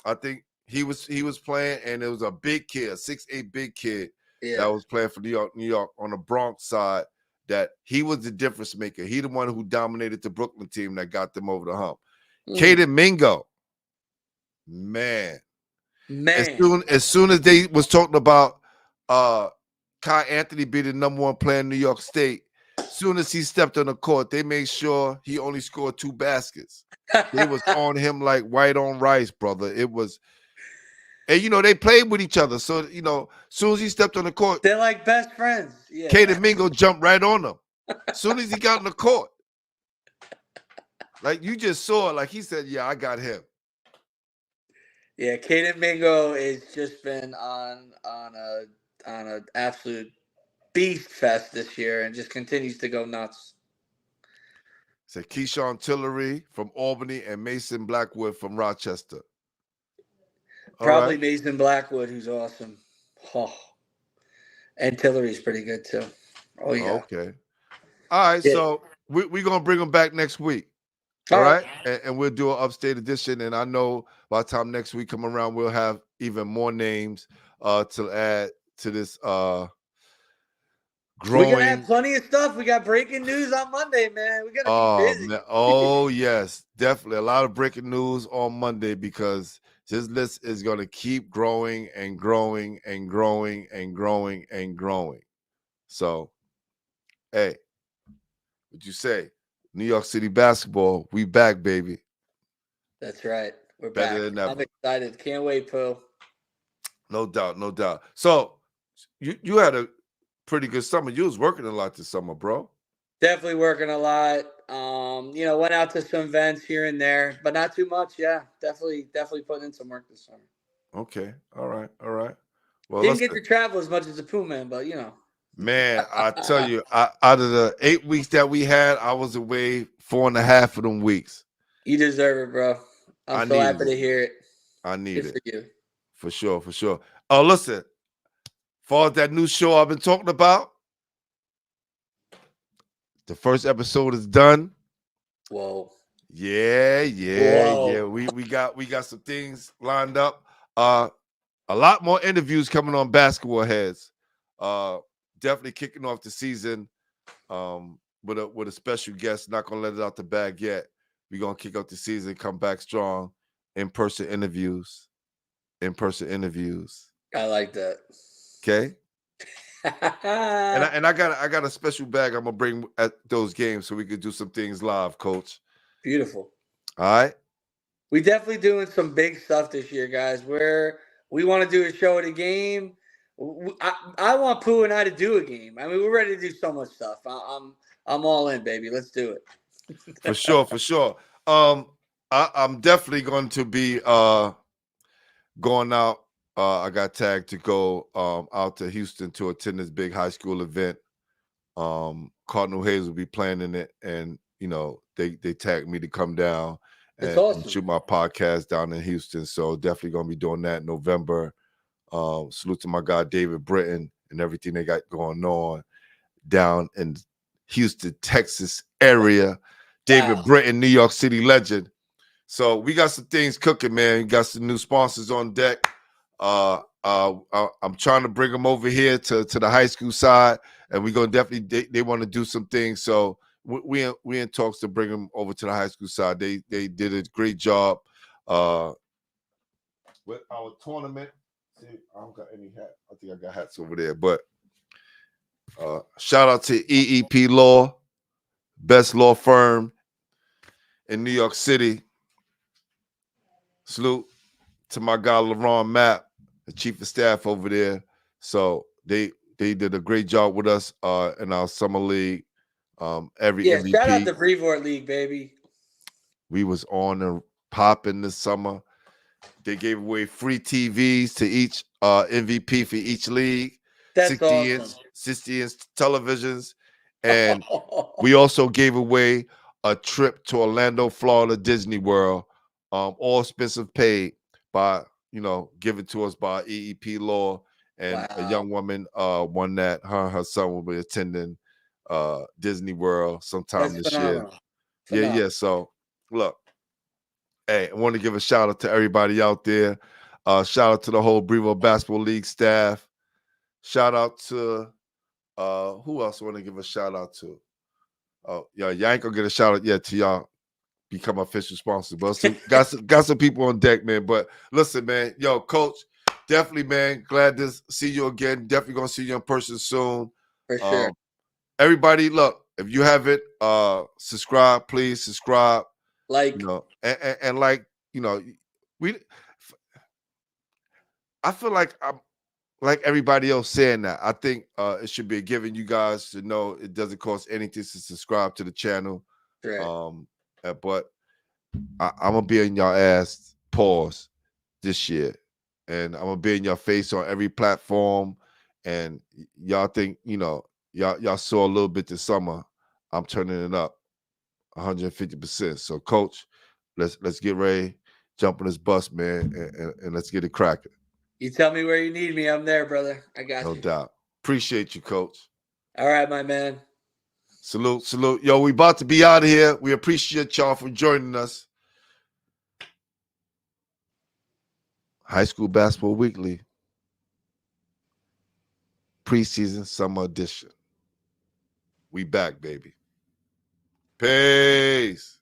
I think he was playing, and it was a big kid, a 6'8" big kid that was playing for New York on the Bronx side. That he was the difference maker. He the one who dominated the Brooklyn team that got them over the hump. Caden Mingo, man. As soon as they was talking about Kai Anthony being the #1 player in New York State, as soon as he stepped on the court, they made sure he only scored 2 baskets. They was on him like white on rice, brother. It was. And, they played with each other. So, as soon as he stepped on the court, they're like best friends. Yeah. Caden Mingo jumped right on him. As soon as he got in the court. Like, you just saw it. Like, he said, yeah, I got him. Yeah, Caden Mingo has just been on an absolute beast fest this year and just continues to go nuts. So Keyshawn Tillery from Albany and Mason Blackwood from Rochester. Probably Mason Blackwood, who's awesome. Oh. And Tillery's pretty good too. Oh, yeah. Okay. All right, so we're going to bring them back next week. All right? And we'll do an Upstate edition. And I know by the time next week come around, we'll have even more names to add to this growing. We're going to have plenty of stuff. We got breaking news on Monday, man. We're going to be busy. Man. Oh, yes. Definitely. A lot of breaking news on Monday, because this list is going to keep growing and growing and growing and growing and growing. So, hey, what you say? New York City basketball, we back, baby. That's right. We're better back. Than ever. I'm excited. Can't wait, Pooh. No doubt. So, you had a pretty good summer. You was working a lot this summer, bro. Definitely working a lot. Went out to some events here and there, but not too much. Yeah, definitely putting in some work this summer. Okay. All right. Well, didn't get to travel as much as the Pooh man, but Man, I tell you, out of the 8 weeks that we had, I was away 4.5 of them weeks. You deserve it, bro. I'm I so needed happy it. to hear it. I need Good it. for you. For sure, for sure. Oh, listen, far as that new show I've been talking about, the first episode is done. Whoa. Yeah. Whoa. We got some things lined up. A lot more interviews coming on Basketball Heads. Definitely kicking off the season with a special guest. Not gonna let it out the bag yet. We're gonna kick off the season, come back strong. In-person interviews. I like that. Okay. And I got a special bag I'm gonna bring at those games so we could do some things live, Coach. Beautiful. All right. We definitely doing some big stuff this year, guys. Where we want to do a show at a game. I want Pooh and I to do a game. I mean, we're ready to do so much stuff. I'm all in, baby. Let's do it. For sure. I'm definitely going to be going out. I got tagged to go out to Houston to attend this big high school event. Cardinal Hayes will be planning it, and they tagged me to come down That's and awesome. shoot my podcast down in Houston. So definitely gonna be doing that in November. Salute to my guy David Britton and everything they got going on down in Houston, Texas area. David Wow. Britton, New York City legend. So we got some things cooking, man. We got some new sponsors on deck. I'm trying to bring them over here to the high school side, and we're gonna definitely they want to do some things. So we in talks to bring them over to the high school side. They did a great job with our tournament. See, I don't got any hat. I think I got hats over there, but shout out to EEP Law, best law firm in New York City. Salute to my guy LaRon Mapp, the chief of staff over there. So they did a great job with us in our summer league. Every Yeah, shout out MVP the Brevoort League, baby. we was on and popping this summer. They gave away free TVs to each MVP for each league, That's 60-inch televisions, and awesome. we also gave away a trip to Orlando, Florida, Disney World, all expenses paid by, given to us by EEP Law, and a Wow. young woman won that. Her and her son will be attending Disney World sometime That's this year. phenomenal. Yeah. So look, hey, I want to give a shout out to everybody out there. Shout out to the whole Brevo Basketball League staff. Shout out to who else I want to give a shout out to? Y'all ain't gonna get a shout out yet to y'all become official sponsors, but got some people on deck, man. But listen, man, yo, Coach, definitely, man, glad to see you again. Definitely gonna see you in person soon. For sure. Everybody, look, if you haven't subscribe, please subscribe. Like, And like, we I feel like I'm like everybody else saying that. I think it should be a given you guys to know it doesn't cost anything to subscribe to the channel. right. But I'm gonna be in your ass pause this year, and I'm gonna be in your face on every platform. And y'all think y'all saw a little bit this summer. I'm turning it up 150%. So, Coach, let's get ready, jump on this bus, man, and let's get it cracking. You tell me where you need me. I'm there, brother. I got No you. doubt. Appreciate you, Coach. All right, my man. Salute. Yo, we about to be out of here. We appreciate y'all for joining us. High School Basketball Weekly. Preseason Summer Edition. We back, baby. Peace.